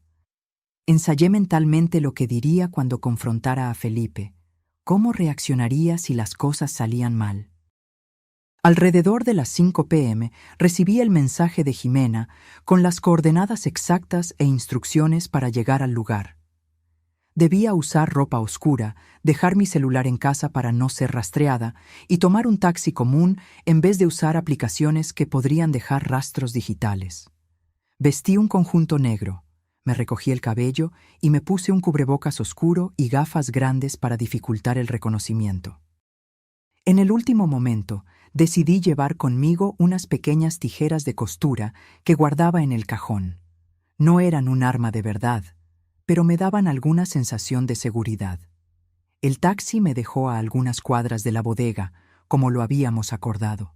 Ensayé mentalmente lo que diría cuando confrontara a Felipe, cómo reaccionaría si las cosas salían mal. Alrededor de las 5 p.m. recibí el mensaje de Jimena con las coordenadas exactas e instrucciones para llegar al lugar. Debía usar ropa oscura, dejar mi celular en casa para no ser rastreada y tomar un taxi común en vez de usar aplicaciones que podrían dejar rastros digitales. Vestí un conjunto negro, me recogí el cabello y me puse un cubrebocas oscuro y gafas grandes para dificultar el reconocimiento. En el último momento, decidí llevar conmigo unas pequeñas tijeras de costura que guardaba en el cajón. No eran un arma de verdad, pero me daban alguna sensación de seguridad. El taxi me dejó a algunas cuadras de la bodega, como lo habíamos acordado.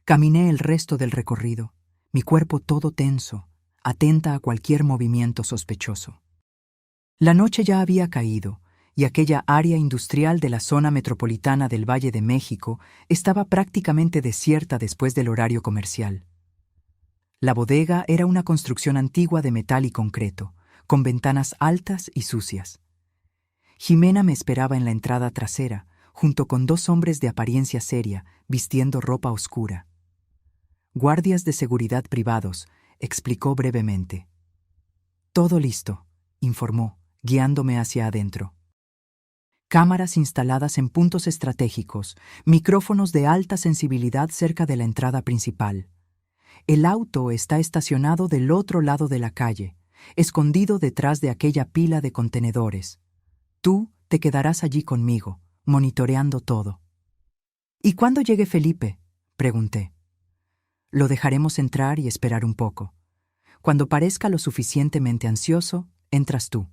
Caminé el resto del recorrido, mi cuerpo todo tenso, atenta a cualquier movimiento sospechoso. La noche ya había caído, y aquella área industrial de la zona metropolitana del Valle de México estaba prácticamente desierta después del horario comercial. La bodega era una construcción antigua de metal y concreto, con ventanas altas y sucias. Jimena me esperaba en la entrada trasera, junto con 2 hombres de apariencia seria, vistiendo ropa oscura. Guardias de seguridad privados, explicó brevemente. Todo listo, informó, guiándome hacia adentro. Cámaras instaladas en puntos estratégicos, micrófonos de alta sensibilidad cerca de la entrada principal. El auto está estacionado del otro lado de la calle, escondido detrás de aquella pila de contenedores. Tú te quedarás allí conmigo, monitoreando todo. ¿Y cuándo llegue Felipe?, pregunté. Lo dejaremos entrar y esperar un poco. Cuando parezca lo suficientemente ansioso, entras tú.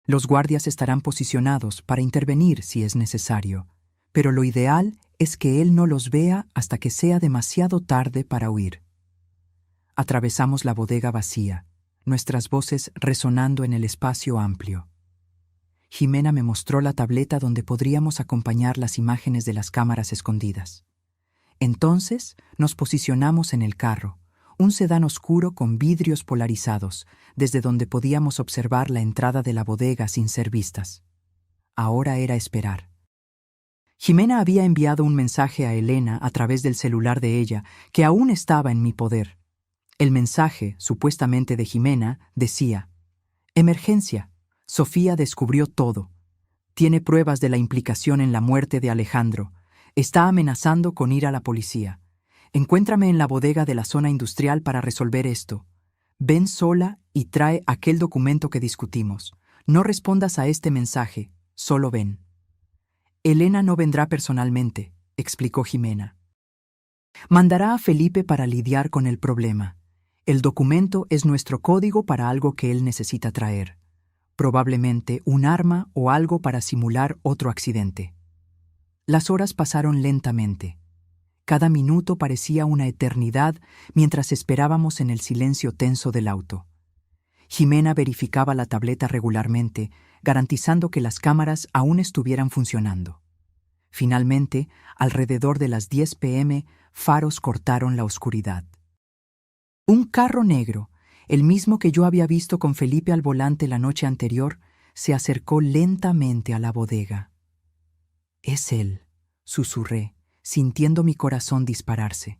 Los guardias estarán posicionados para intervenir si es necesario, pero lo ideal es que él no los vea hasta que sea demasiado tarde para huir. Atravesamos la bodega vacía, nuestras voces resonando en el espacio amplio. Jimena me mostró la tableta donde podríamos acompañar las imágenes de las cámaras escondidas. Entonces nos posicionamos en el carro, un sedán oscuro con vidrios polarizados, desde donde podíamos observar la entrada de la bodega sin ser vistas. Ahora era esperar. Jimena había enviado un mensaje a Elena a través del celular de ella, que aún estaba en mi poder. El mensaje, supuestamente de Jimena, decía: «Emergencia. Sofía descubrió todo. Tiene pruebas de la implicación en la muerte de Alejandro. Está amenazando con ir a la policía. Encuéntrame en la bodega de la zona industrial para resolver esto. Ven sola y trae aquel documento que discutimos. No respondas a este mensaje, solo ven». Elena no vendrá personalmente, explicó Jimena. Mandará a Felipe para lidiar con el problema. El documento es nuestro código para algo que él necesita traer. Probablemente un arma o algo para simular otro accidente. Las horas pasaron lentamente. Cada minuto parecía una eternidad mientras esperábamos en el silencio tenso del auto. Jimena verificaba la tableta regularmente, garantizando que las cámaras aún estuvieran funcionando. Finalmente, alrededor de las 10 p.m., faros cortaron la oscuridad. Un carro negro, el mismo que yo había visto con Felipe al volante la noche anterior, se acercó lentamente a la bodega. «Es él», susurré, sintiendo mi corazón dispararse.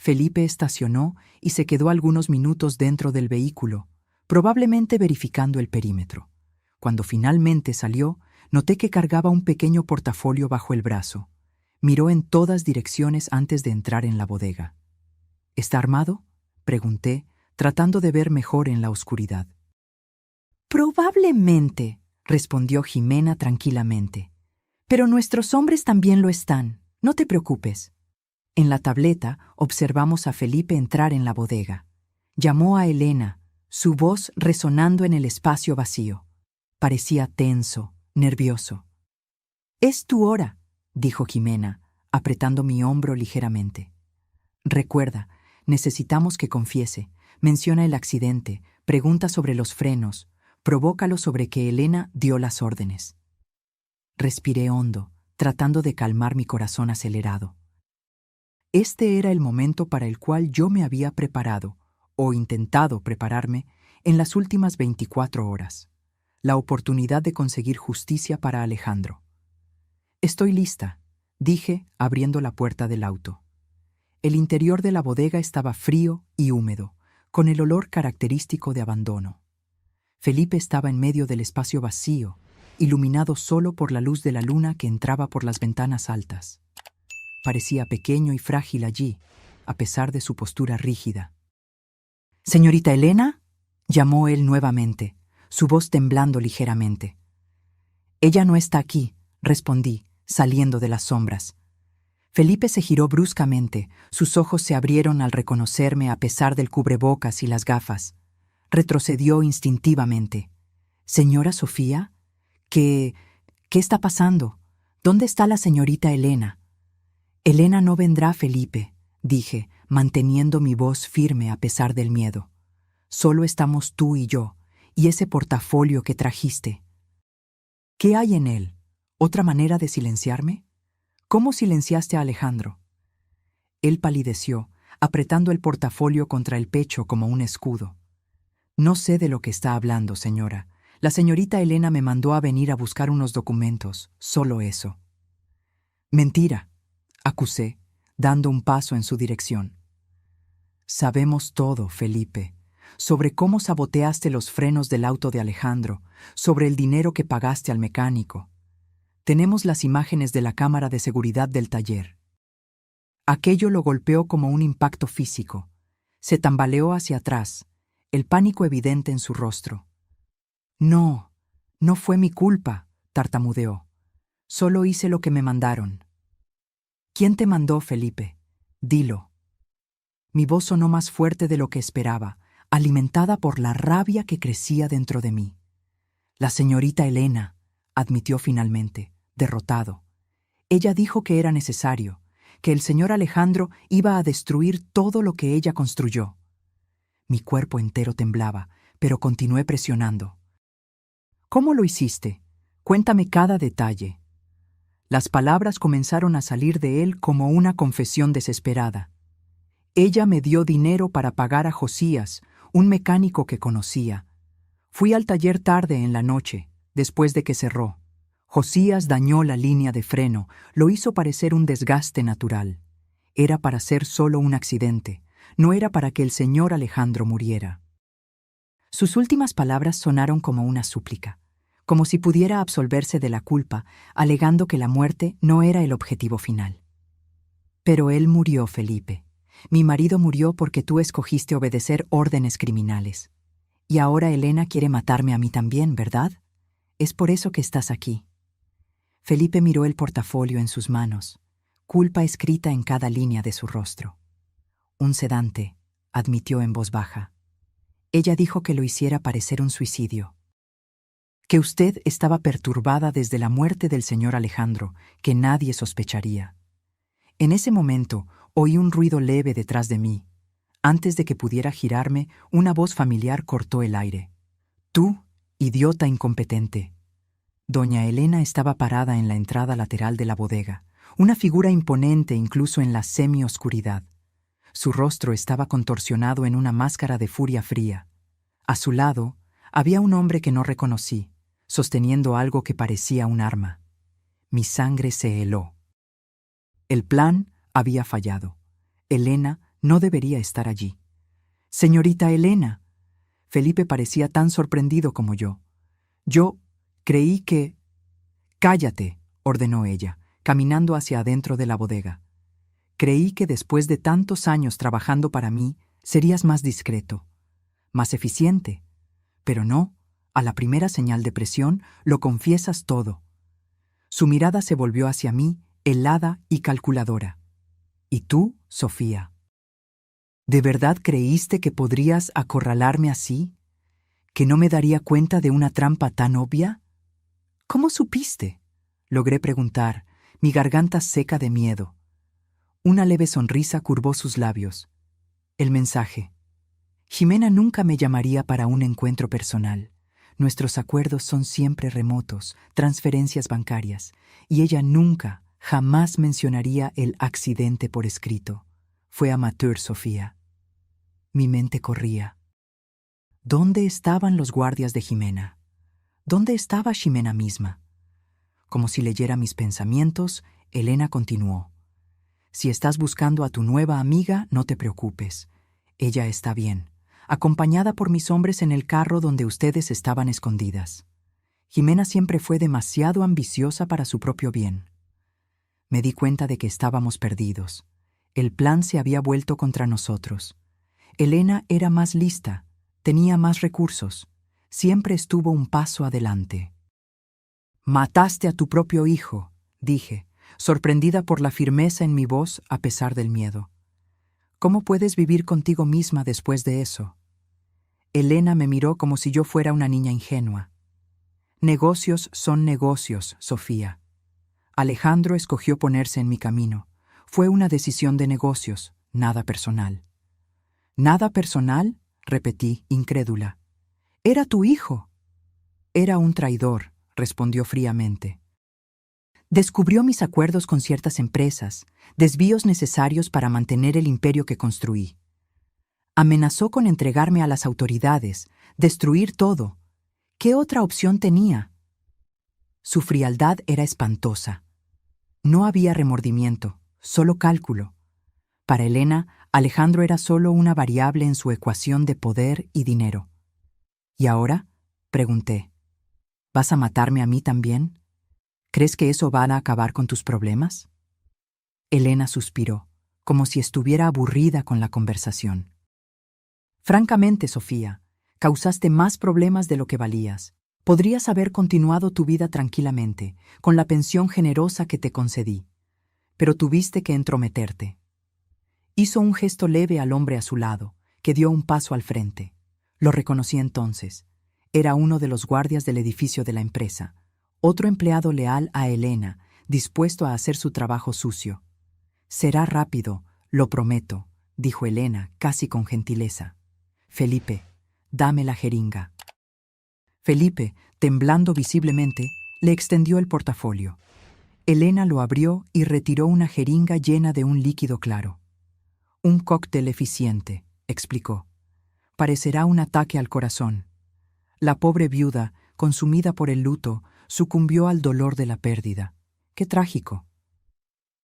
Felipe estacionó y se quedó algunos minutos dentro del vehículo, probablemente verificando el perímetro. Cuando finalmente salió, noté que cargaba un pequeño portafolio bajo el brazo. Miró en todas direcciones antes de entrar en la bodega. ¿Está armado?, pregunté, tratando de ver mejor en la oscuridad. Probablemente, respondió Jimena tranquilamente. Pero nuestros hombres también lo están. No te preocupes. En la tableta observamos a Felipe entrar en la bodega. Llamó a Elena, su voz resonando en el espacio vacío. Parecía tenso, nervioso. «Es tu hora», dijo Jimena, apretando mi hombro ligeramente. «Recuerda, necesitamos que confiese. Menciona el accidente, pregunta sobre los frenos, provócalo sobre que Elena dio las órdenes». Respiré hondo, tratando de calmar mi corazón acelerado. Este era el momento para el cual yo me había preparado, o intentado prepararme, en las últimas 24 horas. La oportunidad de conseguir justicia para Alejandro. «Estoy lista», dije, abriendo la puerta del auto. El interior de la bodega estaba frío y húmedo, con el olor característico de abandono. Felipe estaba en medio del espacio vacío, iluminado solo por la luz de la luna que entraba por las ventanas altas. Parecía pequeño y frágil allí, a pesar de su postura rígida. «¿Señorita Elena?», llamó él nuevamente, su voz temblando ligeramente. «Ella no está aquí», respondí, saliendo de las sombras. Felipe se giró bruscamente, sus ojos se abrieron al reconocerme a pesar del cubrebocas y las gafas. Retrocedió instintivamente. «¿Señora Sofía? ¿Qué está pasando? ¿Dónde está la señorita Elena?» «Elena no vendrá, Felipe», dije, manteniendo mi voz firme a pesar del miedo. «Solo estamos tú y yo, y ese portafolio que trajiste». «¿Qué hay en él? ¿Otra manera de silenciarme? ¿Cómo silenciaste a Alejandro?» Él palideció, apretando el portafolio contra el pecho como un escudo. «No sé de lo que está hablando, señora. La señorita Elena me mandó a venir a buscar unos documentos, solo eso». «Mentira», acusé, dando un paso en su dirección. «Sabemos todo, Felipe, sobre cómo saboteaste los frenos del auto de Alejandro, sobre el dinero que pagaste al mecánico. Tenemos las imágenes de la cámara de seguridad del taller». Aquello lo golpeó como un impacto físico. Se tambaleó hacia atrás, el pánico evidente en su rostro. «No, no fue mi culpa», tartamudeó. «Solo hice lo que me mandaron». «¿Quién te mandó, Felipe? Dilo». Mi voz sonó más fuerte de lo que esperaba, alimentada por la rabia que crecía dentro de mí. «La señorita Elena», admitió finalmente, derrotado. «Ella dijo que era necesario, que el señor Alejandro iba a destruir todo lo que ella construyó». Mi cuerpo entero temblaba, pero continué presionando. «¿Cómo lo hiciste? Cuéntame cada detalle». Las palabras comenzaron a salir de él como una confesión desesperada. «Ella me dio dinero para pagar a Josías, un mecánico que conocía. Fui al taller tarde en la noche, después de que cerró. Josías dañó la línea de freno, lo hizo parecer un desgaste natural. Era para ser solo un accidente, no era para que el señor Alejandro muriera». Sus últimas palabras sonaron como una súplica, como si pudiera absolverse de la culpa, alegando que la muerte no era el objetivo final. «Pero él murió, Felipe. Mi marido murió porque tú escogiste obedecer órdenes criminales. Y ahora Elena quiere matarme a mí también, ¿verdad? Es por eso que estás aquí». Felipe miró el portafolio en sus manos, culpa escrita en cada línea de su rostro. «Un sedante», admitió en voz baja. «Ella dijo que lo hiciera parecer un suicidio. Que usted estaba perturbada desde la muerte del señor Alejandro, que nadie sospecharía». En ese momento oí un ruido leve detrás de mí. Antes de que pudiera girarme, una voz familiar cortó el aire. «Tú, idiota incompetente». Doña Elena estaba parada en la entrada lateral de la bodega, una figura imponente incluso en la semioscuridad. Su rostro estaba contorsionado en una máscara de furia fría. A su lado había un hombre que no reconocí, sosteniendo algo que parecía un arma. Mi sangre se heló. El plan había fallado. Elena No debería estar allí. Señorita Elena. Felipe parecía tan sorprendido como yo. Yo creí que... Cállate, ordenó ella, caminando hacia adentro de la bodega. Creí que después de tantos años trabajando para mí, serías más discreto, más eficiente. Pero no, a la primera señal de presión, lo confiesas todo. Su mirada se volvió hacia mí, helada y calculadora. ¿Y tú, Sofía? ¿De verdad creíste que podrías acorralarme así? ¿Que no me daría cuenta de una trampa tan obvia? ¿Cómo supiste? Logré preguntar, mi garganta seca de miedo. Una leve sonrisa curvó sus labios. El mensaje. Jimena nunca me llamaría para un encuentro personal. Nuestros acuerdos son siempre remotos, transferencias bancarias, y ella nunca, jamás mencionaría el accidente por escrito. Fue amateur, Sofía. Mi mente corría. ¿Dónde estaban los guardias de Jimena? ¿Dónde estaba Jimena misma? Como si leyera mis pensamientos, Elena continuó. Si estás buscando a tu nueva amiga, no te preocupes. Ella está bien, acompañada por mis hombres en el carro donde ustedes estaban escondidas. Jimena siempre fue demasiado ambiciosa para su propio bien. Me di cuenta de que estábamos perdidos. El plan se había vuelto contra nosotros. Elena era más lista, tenía más recursos, siempre estuvo un paso adelante. «Mataste a tu propio hijo», dije, sorprendida por la firmeza en mi voz a pesar del miedo. «¿Cómo puedes vivir contigo misma después de eso?» Elena me miró como si yo fuera una niña ingenua. «Negocios son negocios, Sofía. Alejandro escogió ponerse en mi camino. Fue una decisión de negocios, nada personal». «¿Nada personal?», repetí, incrédula. «Era tu hijo». «Era un traidor», respondió fríamente. «Descubrió mis acuerdos con ciertas empresas, desvíos necesarios para mantener el imperio que construí. Amenazó con entregarme a las autoridades, destruir todo. ¿Qué otra opción tenía?» Su frialdad era espantosa. No había remordimiento, solo cálculo. Para Elena, Alejandro era solo una variable en su ecuación de poder y dinero. «¿Y ahora?», pregunté. «¿Vas a matarme a mí también? ¿Crees que eso va a acabar con tus problemas?» Elena suspiró, como si estuviera aburrida con la conversación. «Francamente, Sofía, causaste más problemas de lo que valías. Podrías haber continuado tu vida tranquilamente, con la pensión generosa que te concedí. Pero tuviste que entrometerte». Hizo un gesto leve al hombre a su lado, que dio un paso al frente. Lo reconocí entonces. Era uno de los guardias del edificio de la empresa, otro empleado leal a Elena, dispuesto a hacer su trabajo sucio. «Será rápido, lo prometo», dijo Elena, casi con gentileza. «Felipe, dame la jeringa». Felipe, temblando visiblemente, le extendió el portafolio. Elena lo abrió y retiró una jeringa llena de un líquido claro. «Un cóctel eficiente», explicó. «Parecerá un ataque al corazón». La pobre viuda, consumida por el luto, sucumbió al dolor de la pérdida. ¡Qué trágico!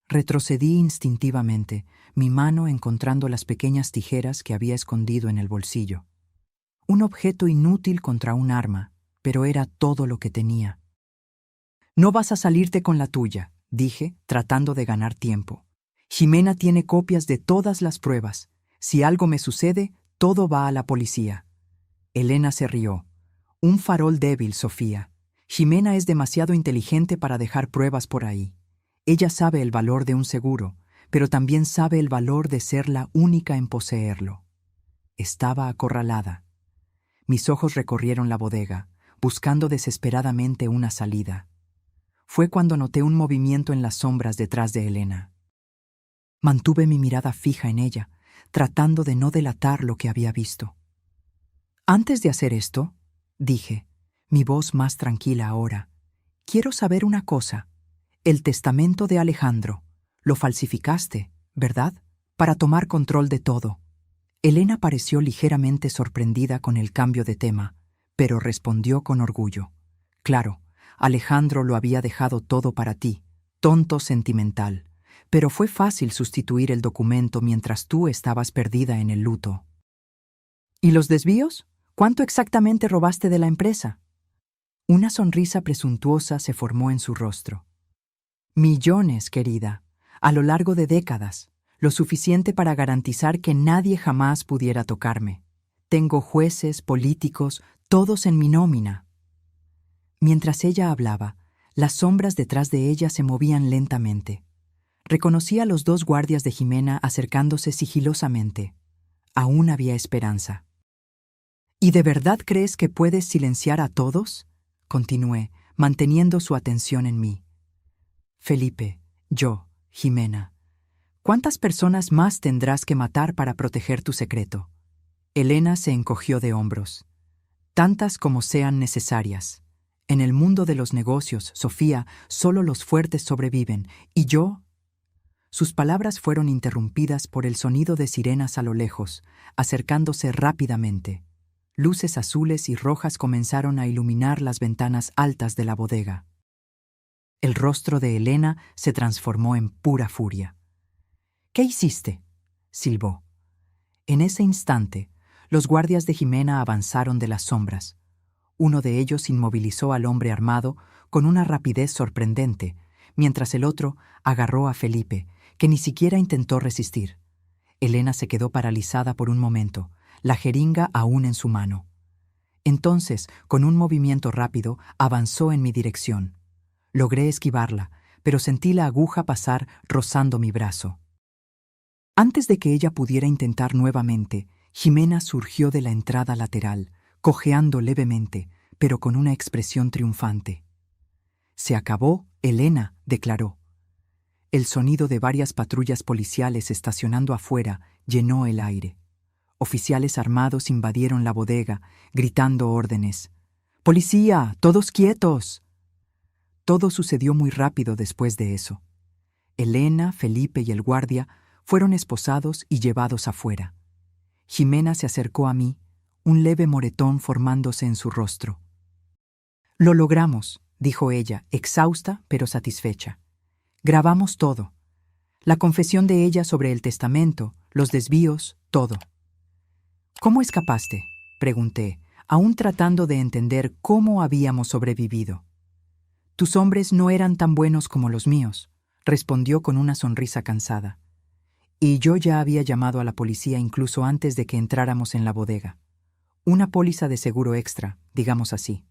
Retrocedí instintivamente, mi mano encontrando las pequeñas tijeras que había escondido en el bolsillo. Un objeto inútil contra un arma, pero era todo lo que tenía. «No vas a salirte con la tuya», dije, tratando de ganar tiempo. «Jimena tiene copias de todas las pruebas. Si algo me sucede, todo va a la policía». Elena se rió. «Un farol débil, Sofía. Jimena es demasiado inteligente para dejar pruebas por ahí. Ella sabe el valor de un seguro, pero también sabe el valor de ser la única en poseerlo». Estaba acorralada. Mis ojos recorrieron la bodega, buscando desesperadamente una salida. Fue cuando noté un movimiento en las sombras detrás de Elena. Mantuve mi mirada fija en ella, tratando de no delatar lo que había visto. «Antes de hacer esto», dije, mi voz más tranquila ahora, «quiero saber una cosa. El testamento de Alejandro. Lo falsificaste, ¿verdad? Para tomar control de todo». Elena pareció ligeramente sorprendida con el cambio de tema, pero respondió con orgullo. «Claro, Alejandro lo había dejado todo para ti, tonto sentimental. pero fue fácil sustituir el documento mientras tú estabas perdida en el luto. ¿Y los desvíos? ¿Cuánto exactamente robaste de la empresa? Una sonrisa presuntuosa se formó en su rostro. Millones, querida, a lo largo de décadas, lo suficiente para garantizar que nadie jamás pudiera tocarme. Tengo jueces, políticos, todos en mi nómina. Mientras ella hablaba, las sombras detrás de ella se movían lentamente. Reconocí a los 2 guardias de Jimena acercándose sigilosamente. Aún había esperanza. ¿Y de verdad crees que puedes silenciar a todos? Continué, manteniendo su atención en mí. Felipe, yo, Jimena. ¿Cuántas personas más tendrás que matar para proteger tu secreto? Elena se encogió de hombros. Tantas como sean necesarias. En el mundo de los negocios, Sofía, solo los fuertes sobreviven. ¿Y yo? Sus palabras fueron interrumpidas por el sonido de sirenas a lo lejos, acercándose rápidamente. Luces azules y rojas comenzaron a iluminar las ventanas altas de la bodega. El rostro de Elena se transformó en pura furia. ¿Qué hiciste?, silbó. En ese instante, los guardias de Jimena avanzaron de las sombras. Uno de ellos inmovilizó al hombre armado con una rapidez sorprendente, mientras el otro agarró a Felipe, que ni siquiera intentó resistir. Elena se quedó paralizada por un momento, la jeringa aún en su mano. Entonces, con un movimiento rápido, avanzó en mi dirección. Logré esquivarla, pero sentí la aguja pasar rozando mi brazo. Antes de que ella pudiera intentar nuevamente, Jimena surgió de la entrada lateral, cojeando levemente, pero con una expresión triunfante. «Se acabó, Elena», declaró. El sonido de varias patrullas policiales estacionando afuera llenó el aire. Oficiales armados invadieron la bodega, gritando órdenes. «¡Policía! ¡Todos quietos!». Todo sucedió muy rápido después de eso. Elena, Felipe y el guardia fueron esposados y llevados afuera. Jimena se acercó a mí, un leve moretón formándose en su rostro. «Lo logramos», dijo ella, exhausta pero satisfecha. «Grabamos todo. La confesión de ella sobre el testamento, los desvíos, todo». «¿Cómo escapaste?», pregunté, aún tratando de entender cómo habíamos sobrevivido. «Tus hombres no eran tan buenos como los míos», respondió con una sonrisa cansada. «Y yo ya había llamado a la policía incluso antes de que entráramos en la bodega. Una póliza de seguro extra, digamos así».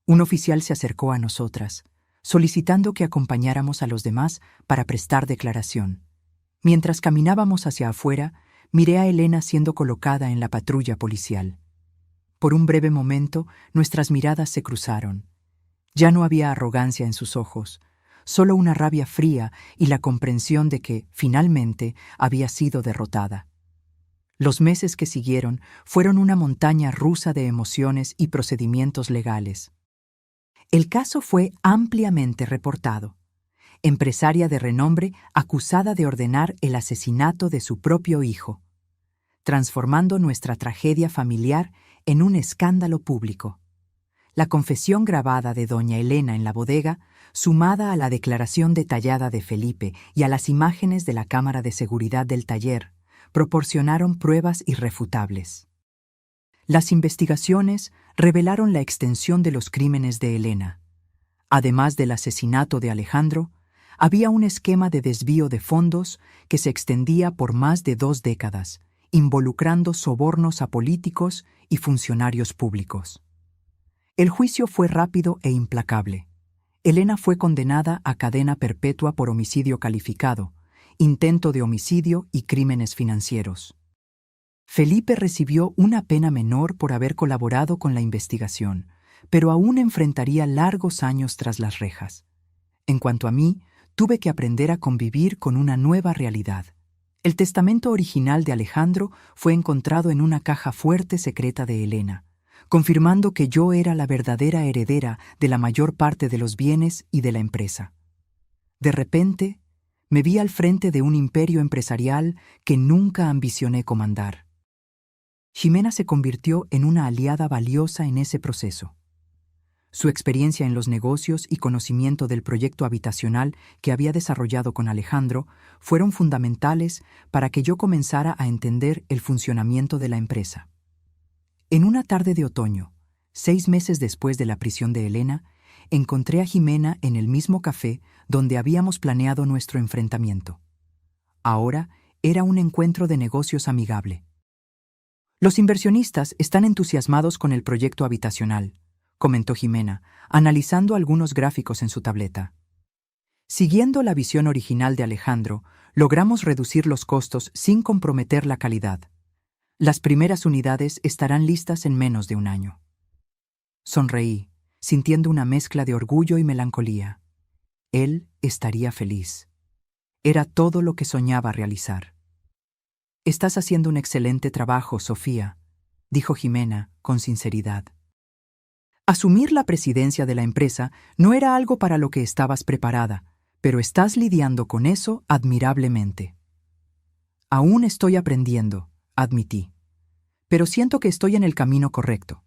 Un oficial se acercó a nosotras, solicitando que acompañáramos a los demás para prestar declaración. Mientras caminábamos hacia afuera, miré a Elena siendo colocada en la patrulla policial. Por un breve momento, nuestras miradas se cruzaron. Ya no había arrogancia en sus ojos, solo una rabia fría y la comprensión de que, finalmente, había sido derrotada. Los meses que siguieron fueron una montaña rusa de emociones y procedimientos legales. El caso fue ampliamente reportado. Empresaria de renombre acusada de ordenar el asesinato de su propio hijo, transformando nuestra tragedia familiar en un escándalo público. La confesión grabada de doña Elena en la bodega, sumada a la declaración detallada de Felipe y a las imágenes de la cámara de seguridad del taller, proporcionaron pruebas irrefutables. Las investigaciones revelaron la extensión de los crímenes de Elena. Además del asesinato de Alejandro, había un esquema de desvío de fondos que se extendía por más de 2 décadas, involucrando sobornos a políticos y funcionarios públicos. El juicio fue rápido e implacable. Elena fue condenada a cadena perpetua por homicidio calificado, intento de homicidio y crímenes financieros. Felipe recibió una pena menor por haber colaborado con la investigación, pero aún enfrentaría largos años tras las rejas. En cuanto a mí, tuve que aprender a convivir con una nueva realidad. El testamento original de Alejandro fue encontrado en una caja fuerte secreta de Elena, confirmando que yo era la verdadera heredera de la mayor parte de los bienes y de la empresa. De repente, me vi al frente de un imperio empresarial que nunca ambicioné comandar. Jimena se convirtió en una aliada valiosa en ese proceso. Su experiencia en los negocios y conocimiento del proyecto habitacional que había desarrollado con Alejandro fueron fundamentales para que yo comenzara a entender el funcionamiento de la empresa. En una tarde de otoño, 6 meses después de la prisión de Elena, encontré a Jimena en el mismo café donde habíamos planeado nuestro enfrentamiento. Ahora era un encuentro de negocios amigable. Los inversionistas están entusiasmados con el proyecto habitacional, comentó Jimena, analizando algunos gráficos en su tableta. Siguiendo la visión original de Alejandro, logramos reducir los costos sin comprometer la calidad. Las primeras unidades estarán listas en menos de un año. Sonreí, sintiendo una mezcla de orgullo y melancolía. Él estaría feliz. Era todo lo que soñaba realizar. «Estás haciendo un excelente trabajo, Sofía», dijo Jimena con sinceridad. Asumir la presidencia de la empresa no era algo para lo que estabas preparada, pero estás lidiando con eso admirablemente. Aún estoy aprendiendo, admití. Pero siento que estoy en el camino correcto.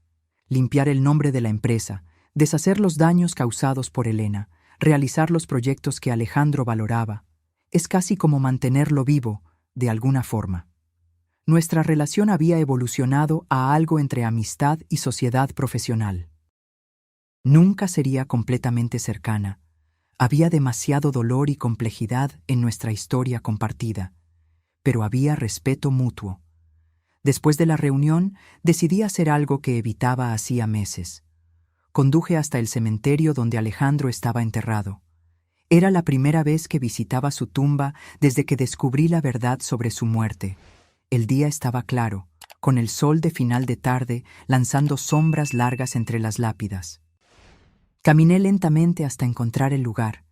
Limpiar el nombre de la empresa, deshacer los daños causados por Elena, realizar los proyectos que Alejandro valoraba, es casi como mantenerlo vivo, de alguna forma. Nuestra relación había evolucionado a algo entre amistad y sociedad profesional. Nunca sería completamente cercana. Había demasiado dolor y complejidad en nuestra historia compartida, pero había respeto mutuo. Después de la reunión, decidí hacer algo que evitaba hacía meses. Conduje hasta el cementerio donde Alejandro estaba enterrado. Era la primera vez que visitaba su tumba desde que descubrí la verdad sobre su muerte. El día estaba claro, con el sol de final de tarde lanzando sombras largas entre las lápidas. Caminé lentamente hasta encontrar el lugar,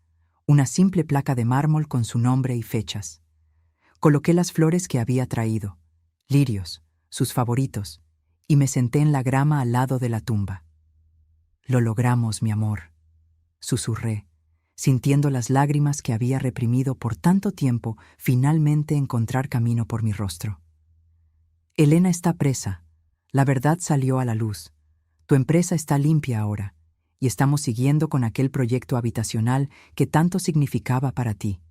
una simple placa de mármol con su nombre y fechas. Coloqué las flores que había traído, lirios, sus favoritos, y me senté en la grama al lado de la tumba. «Lo logramos, mi amor», susurré, sintiendo las lágrimas que había reprimido por tanto tiempo finalmente encontrar camino por mi rostro. «Elena está presa. La verdad salió a la luz. Tu empresa está limpia ahora, y estamos siguiendo con aquel proyecto habitacional que tanto significaba para ti».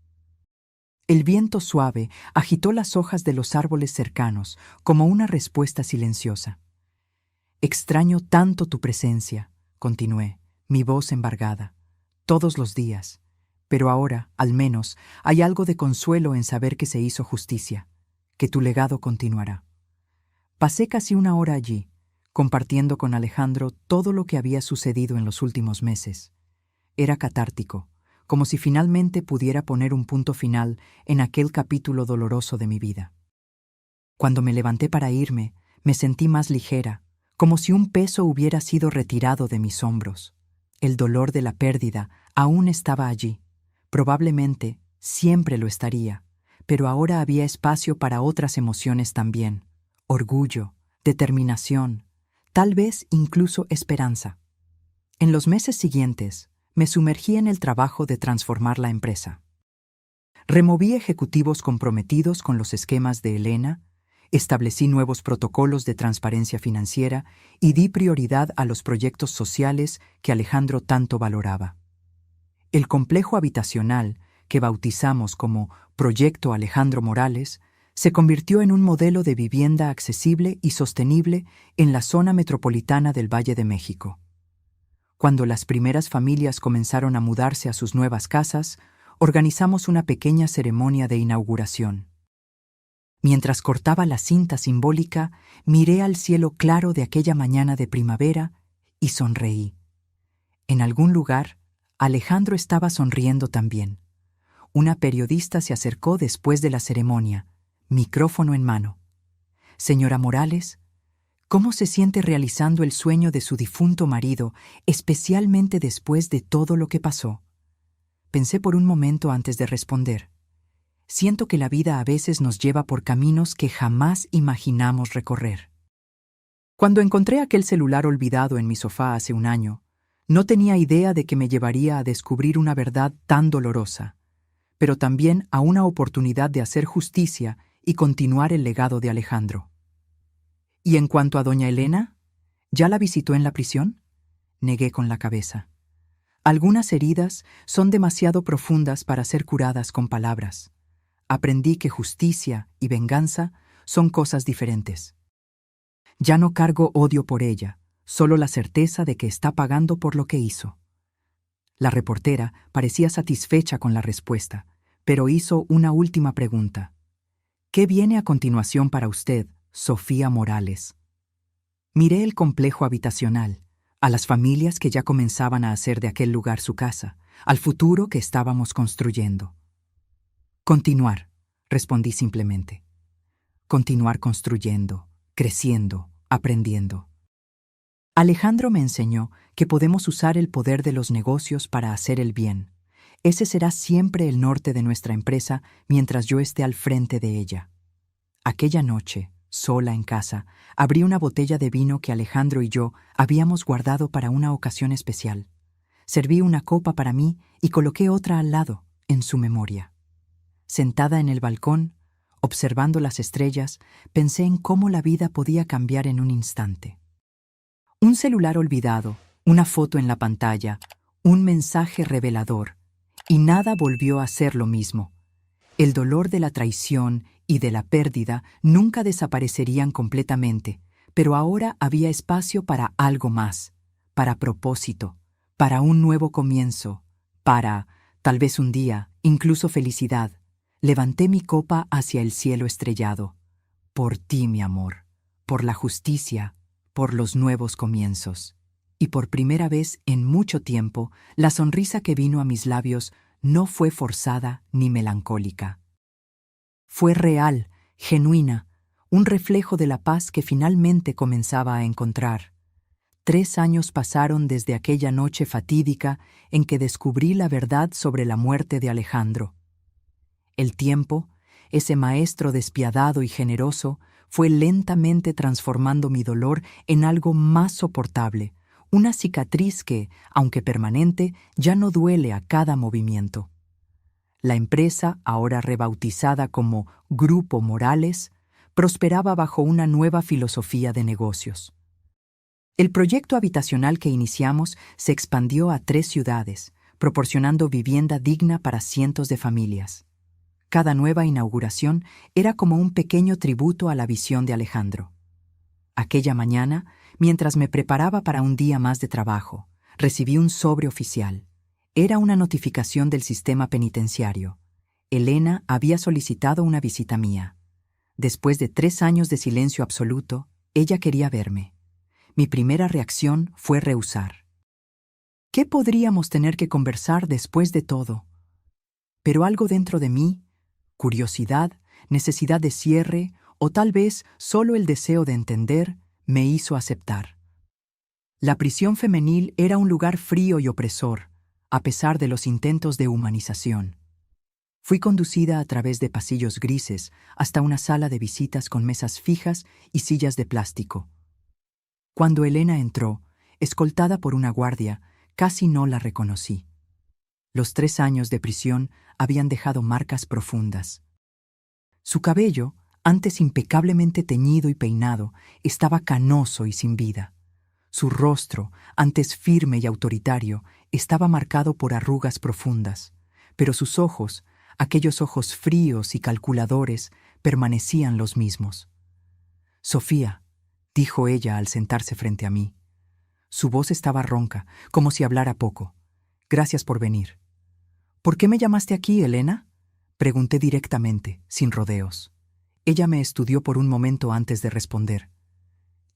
El viento suave agitó las hojas de los árboles cercanos como una respuesta silenciosa. «Extraño tanto tu presencia», continué, mi voz embargada, «todos los días, pero ahora, al menos, hay algo de consuelo en saber que se hizo justicia, que tu legado continuará». Pasé casi una hora allí, compartiendo con Alejandro todo lo que había sucedido en los últimos meses. Era catártico, como si finalmente pudiera poner un punto final en aquel capítulo doloroso de mi vida. Cuando me levanté para irme, me sentí más ligera, como si un peso hubiera sido retirado de mis hombros. El dolor de la pérdida aún estaba allí. Probablemente siempre lo estaría, pero ahora había espacio para otras emociones también: orgullo, determinación, tal vez incluso esperanza. En los meses siguientes, me sumergí en el trabajo de transformar la empresa. Removí ejecutivos comprometidos con los esquemas de Elena, establecí nuevos protocolos de transparencia financiera y di prioridad a los proyectos sociales que Alejandro tanto valoraba. El complejo habitacional, que bautizamos como Proyecto Alejandro Morales, se convirtió en un modelo de vivienda accesible y sostenible en la zona metropolitana del Valle de México. Cuando las primeras familias comenzaron a mudarse a sus nuevas casas, organizamos una pequeña ceremonia de inauguración. Mientras cortaba la cinta simbólica, miré al cielo claro de aquella mañana de primavera y sonreí. En algún lugar, Alejandro estaba sonriendo también. Una periodista se acercó después de la ceremonia, micrófono en mano. «Señora Morales, ¿cómo se siente realizando el sueño de su difunto marido, especialmente después de todo lo que pasó?» Pensé por un momento antes de responder. Siento que la vida a veces nos lleva por caminos que jamás imaginamos recorrer. Cuando encontré aquel celular olvidado en mi sofá hace un año, no tenía idea de que me llevaría a descubrir una verdad tan dolorosa, pero también a una oportunidad de hacer justicia y continuar el legado de Alejandro. «¿Y en cuanto a doña Elena? ¿Ya la visitó en la prisión?», negué con la cabeza. Algunas heridas son demasiado profundas para ser curadas con palabras. Aprendí que justicia y venganza son cosas diferentes. Ya no cargo odio por ella, solo la certeza de que está pagando por lo que hizo. La reportera parecía satisfecha con la respuesta, pero hizo una última pregunta. ¿Qué viene a continuación para usted, Sofía Morales? Miré el complejo habitacional, a las familias que ya comenzaban a hacer de aquel lugar su casa, al futuro que estábamos construyendo. Continuar, respondí simplemente. Continuar construyendo, creciendo, aprendiendo. Alejandro me enseñó que podemos usar el poder de los negocios para hacer el bien. Ese será siempre el norte de nuestra empresa mientras yo esté al frente de ella. Aquella noche, sola en casa, abrí una botella de vino que Alejandro y yo habíamos guardado para una ocasión especial. Serví una copa para mí y coloqué otra al lado, en su memoria. Sentada en el balcón, observando las estrellas, pensé en cómo la vida podía cambiar en un instante. Un celular olvidado, una foto en la pantalla, un mensaje revelador, y nada volvió a ser lo mismo. El dolor de la traición y de la pérdida nunca desaparecerían completamente, pero ahora había espacio para algo más, para propósito, para un nuevo comienzo, para, tal vez un día, incluso felicidad. Levanté mi copa hacia el cielo estrellado. Por ti, mi amor, por la justicia, por los nuevos comienzos. Y por primera vez en mucho tiempo, la sonrisa que vino a mis labios no fue forzada ni melancólica. Fue real, genuina, un reflejo de la paz que finalmente comenzaba a encontrar. 3 años pasaron desde aquella noche fatídica en que descubrí la verdad sobre la muerte de Alejandro. El tiempo, ese maestro despiadado y generoso, fue lentamente transformando mi dolor en algo más soportable, una cicatriz que, aunque permanente, ya no duele a cada movimiento. La empresa, ahora rebautizada como Grupo Morales, prosperaba bajo una nueva filosofía de negocios. El proyecto habitacional que iniciamos se expandió a 3 ciudades, proporcionando vivienda digna para cientos de familias. Cada nueva inauguración era como un pequeño tributo a la visión de Alejandro. Aquella mañana, mientras me preparaba para un día más de trabajo, recibí un sobre oficial. Era una notificación del sistema penitenciario. Elena había solicitado una visita mía. Después de 3 años de silencio absoluto, ella quería verme. Mi primera reacción fue rehusar. ¿Qué podríamos tener que conversar después de todo? Pero algo dentro de mí, curiosidad, necesidad de cierre o tal vez solo el deseo de entender, me hizo aceptar. La prisión femenil era un lugar frío y opresor, a pesar de los intentos de humanización. Fui conducida a través de pasillos grises hasta una sala de visitas con mesas fijas y sillas de plástico. Cuando Elena entró, escoltada por una guardia, casi no la reconocí. Los 3 años de prisión habían dejado marcas profundas. Su cabello, antes impecablemente teñido y peinado, estaba canoso y sin vida. Su rostro, antes firme y autoritario, estaba marcado por arrugas profundas, pero sus ojos, aquellos ojos fríos y calculadores, permanecían los mismos. «Sofía», dijo ella al sentarse frente a mí. Su voz estaba ronca, como si hablara poco. «Gracias por venir». «¿Por qué me llamaste aquí, Elena?», pregunté directamente, sin rodeos. Ella me estudió por un momento antes de responder.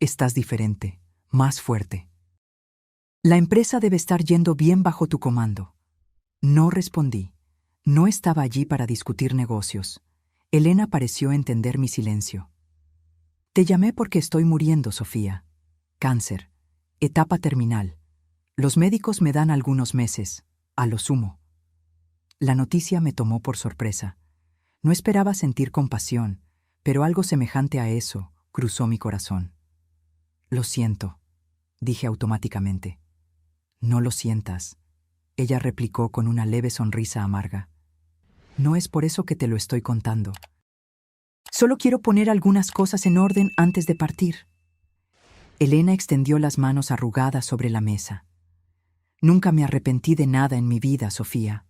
«Estás diferente, más fuerte. La empresa debe estar yendo bien bajo tu comando». No respondí. No estaba allí para discutir negocios. Elena pareció entender mi silencio. «Te llamé porque estoy muriendo, Sofía. Cáncer. Etapa terminal. Los médicos me dan algunos meses, a lo sumo». La noticia me tomó por sorpresa. No esperaba sentir compasión, pero algo semejante a eso cruzó mi corazón. «Lo siento», dije automáticamente. «No lo sientas», ella replicó con una leve sonrisa amarga. «No es por eso que te lo estoy contando. Solo quiero poner algunas cosas en orden antes de partir». Elena extendió las manos arrugadas sobre la mesa. Nunca me arrepentí de nada en mi vida, Sofía.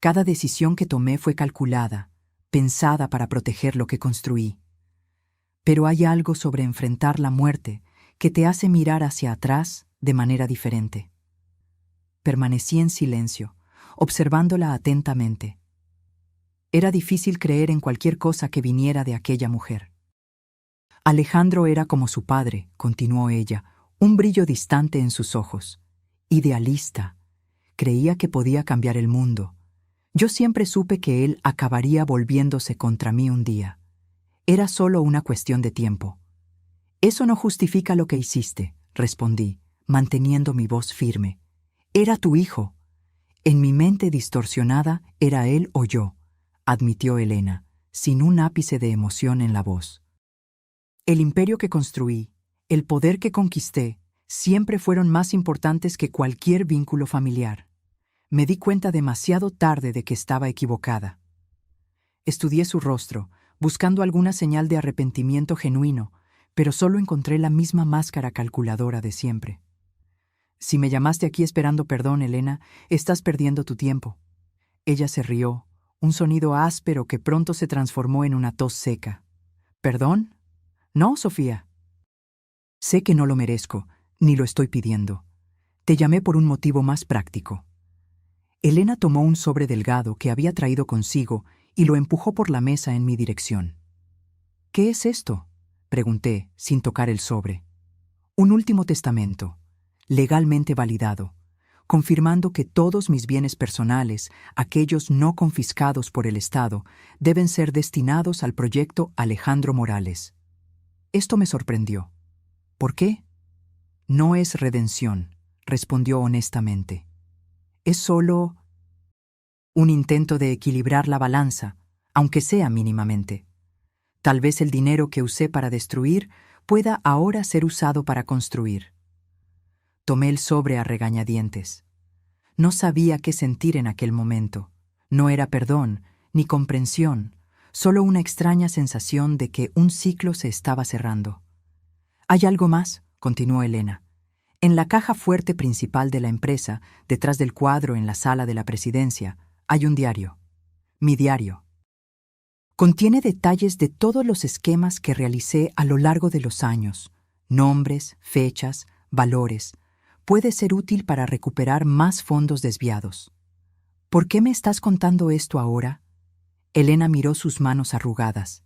Cada decisión que tomé fue calculada, pensada para proteger lo que construí. Pero hay algo sobre enfrentar la muerte que te hace mirar hacia atrás de manera diferente. Permanecí en silencio, observándola atentamente. Era difícil creer en cualquier cosa que viniera de aquella mujer. Alejandro era como su padre, continuó ella, un brillo distante en sus ojos. Idealista. Creía que podía cambiar el mundo. Yo siempre supe que él acabaría volviéndose contra mí un día. Era solo una cuestión de tiempo. Eso no justifica lo que hiciste, respondí, manteniendo mi voz firme. Era tu hijo. En mi mente distorsionada era él o yo, admitió Elena, sin un ápice de emoción en la voz. El imperio que construí, el poder que conquisté, siempre fueron más importantes que cualquier vínculo familiar. Me di cuenta demasiado tarde de que estaba equivocada. Estudié su rostro, buscando alguna señal de arrepentimiento genuino, pero solo encontré la misma máscara calculadora de siempre. Si me llamaste aquí esperando perdón, Elena, estás perdiendo tu tiempo. Ella se rió, un sonido áspero que pronto se transformó en una tos seca. ¿Perdón? No, Sofía. Sé que no lo merezco, ni lo estoy pidiendo. Te llamé por un motivo más práctico. Elena tomó un sobre delgado que había traído consigo y lo empujó por la mesa en mi dirección. ¿Qué es esto?, pregunté, sin tocar el sobre. Un último testamento, legalmente validado, confirmando que todos mis bienes personales, aquellos no confiscados por el Estado, deben ser destinados al proyecto Alejandro Morales. Esto me sorprendió. ¿Por qué? No es redención, respondió honestamente. Es solo un intento de equilibrar la balanza, aunque sea mínimamente. Tal vez el dinero que usé para destruir pueda ahora ser usado para construir. Tomé el sobre a regañadientes. No sabía qué sentir en aquel momento. No era perdón, ni comprensión, solo una extraña sensación de que un ciclo se estaba cerrando. «Hay algo más», continuó Elena. «En la caja fuerte principal de la empresa, detrás del cuadro en la sala de la presidencia, hay un diario. Mi diario. Contiene detalles de todos los esquemas que realicé a lo largo de los años, nombres, fechas, valores. Puede ser útil para recuperar más fondos desviados». «¿Por qué me estás contando esto ahora?» Elena miró sus manos arrugadas.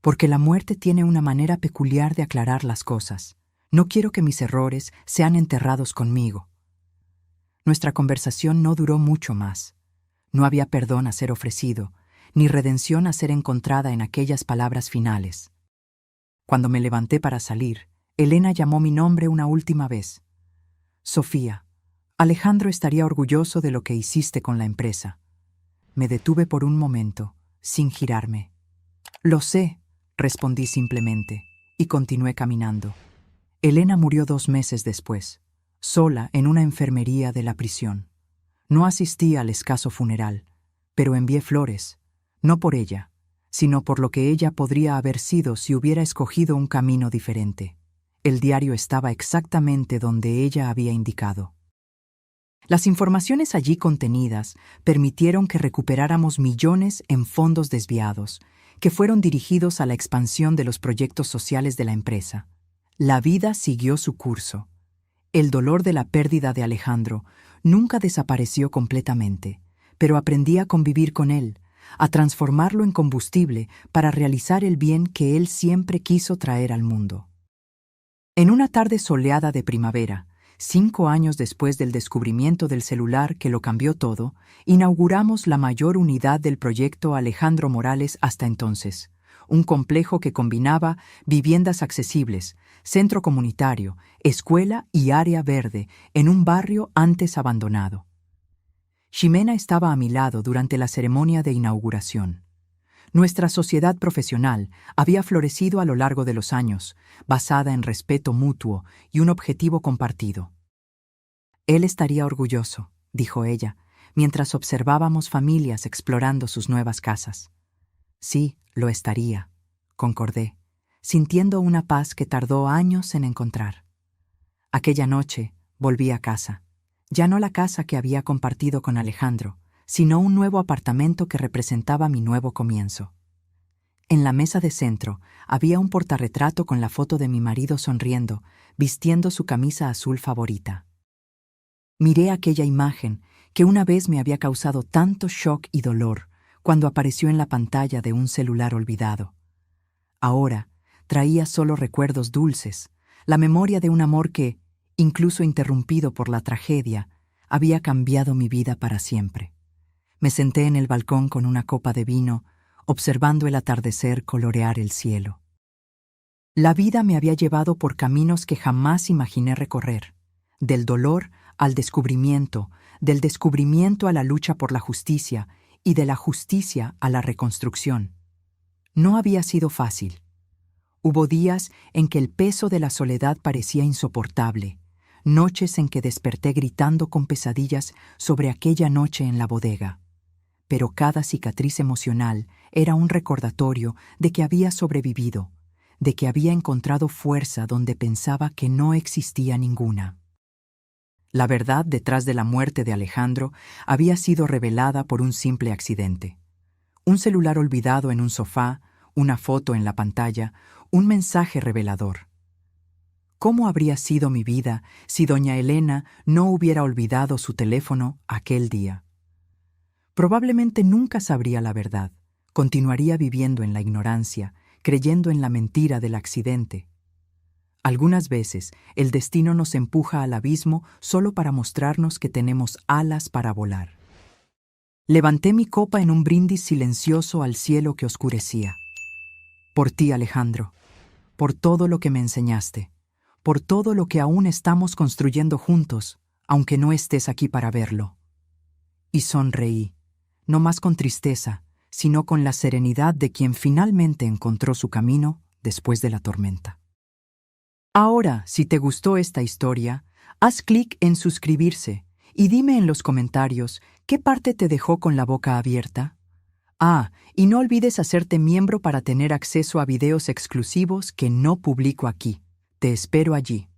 «Porque la muerte tiene una manera peculiar de aclarar las cosas. No quiero que mis errores sean enterrados conmigo». Nuestra conversación no duró mucho más. No había perdón a ser ofrecido, ni redención a ser encontrada en aquellas palabras finales. Cuando me levanté para salir, Elena llamó mi nombre una última vez. «Sofía, Alejandro estaría orgulloso de lo que hiciste con la empresa». Me detuve por un momento, sin girarme. «Lo sé», respondí simplemente, y continué caminando. Elena murió 2 meses después, sola en una enfermería de la prisión. No asistí al escaso funeral, pero envié flores, no por ella, sino por lo que ella podría haber sido si hubiera escogido un camino diferente. El diario estaba exactamente donde ella había indicado. Las informaciones allí contenidas permitieron que recuperáramos millones en fondos desviados, que fueron dirigidos a la expansión de los proyectos sociales de la empresa. La vida siguió su curso. El dolor de la pérdida de Alejandro nunca desapareció completamente, pero aprendí a convivir con él, a transformarlo en combustible para realizar el bien que él siempre quiso traer al mundo. En una tarde soleada de primavera, 5 años después del descubrimiento del celular que lo cambió todo, inauguramos la mayor unidad del proyecto Alejandro Morales hasta entonces, un complejo que combinaba viviendas accesibles, centro comunitario, escuela y área verde en un barrio antes abandonado. Ximena estaba a mi lado durante la ceremonia de inauguración. Nuestra sociedad profesional había florecido a lo largo de los años, basada en respeto mutuo y un objetivo compartido. «Él estaría orgulloso», dijo ella, mientras observábamos familias explorando sus nuevas casas. «Sí, lo estaría», concordé, sintiendo una paz que tardó años en encontrar. Aquella noche volví a casa. Ya no la casa que había compartido con Alejandro, sino un nuevo apartamento que representaba mi nuevo comienzo. En la mesa de centro había un portarretrato con la foto de mi marido sonriendo, vistiendo su camisa azul favorita. Miré aquella imagen que una vez me había causado tanto shock y dolor cuando apareció en la pantalla de un celular olvidado. Ahora traía solo recuerdos dulces, la memoria de un amor que, incluso interrumpido por la tragedia, había cambiado mi vida para siempre. Me senté en el balcón con una copa de vino, observando el atardecer colorear el cielo. La vida me había llevado por caminos que jamás imaginé recorrer, del dolor al descubrimiento, del descubrimiento a la lucha por la justicia y de la justicia a la reconstrucción. No había sido fácil. Hubo días en que el peso de la soledad parecía insoportable, noches en que desperté gritando con pesadillas sobre aquella noche en la bodega. Pero cada cicatriz emocional era un recordatorio de que había sobrevivido, de que había encontrado fuerza donde pensaba que no existía ninguna. La verdad detrás de la muerte de Alejandro había sido revelada por un simple accidente. Un celular olvidado en un sofá, una foto en la pantalla, un mensaje revelador. ¿Cómo habría sido mi vida si doña Elena no hubiera olvidado su teléfono aquel día? Probablemente nunca sabría la verdad. Continuaría viviendo en la ignorancia, creyendo en la mentira del accidente. Algunas veces, el destino nos empuja al abismo solo para mostrarnos que tenemos alas para volar. Levanté mi copa en un brindis silencioso al cielo que oscurecía. Por ti, Alejandro, por todo lo que me enseñaste, por todo lo que aún estamos construyendo juntos, aunque no estés aquí para verlo. Y sonreí, no más con tristeza, sino con la serenidad de quien finalmente encontró su camino después de la tormenta. Ahora, si te gustó esta historia, haz clic en suscribirse y dime en los comentarios qué parte te dejó con la boca abierta. Y no olvides hacerte miembro para tener acceso a videos exclusivos que no publico aquí. Te espero allí.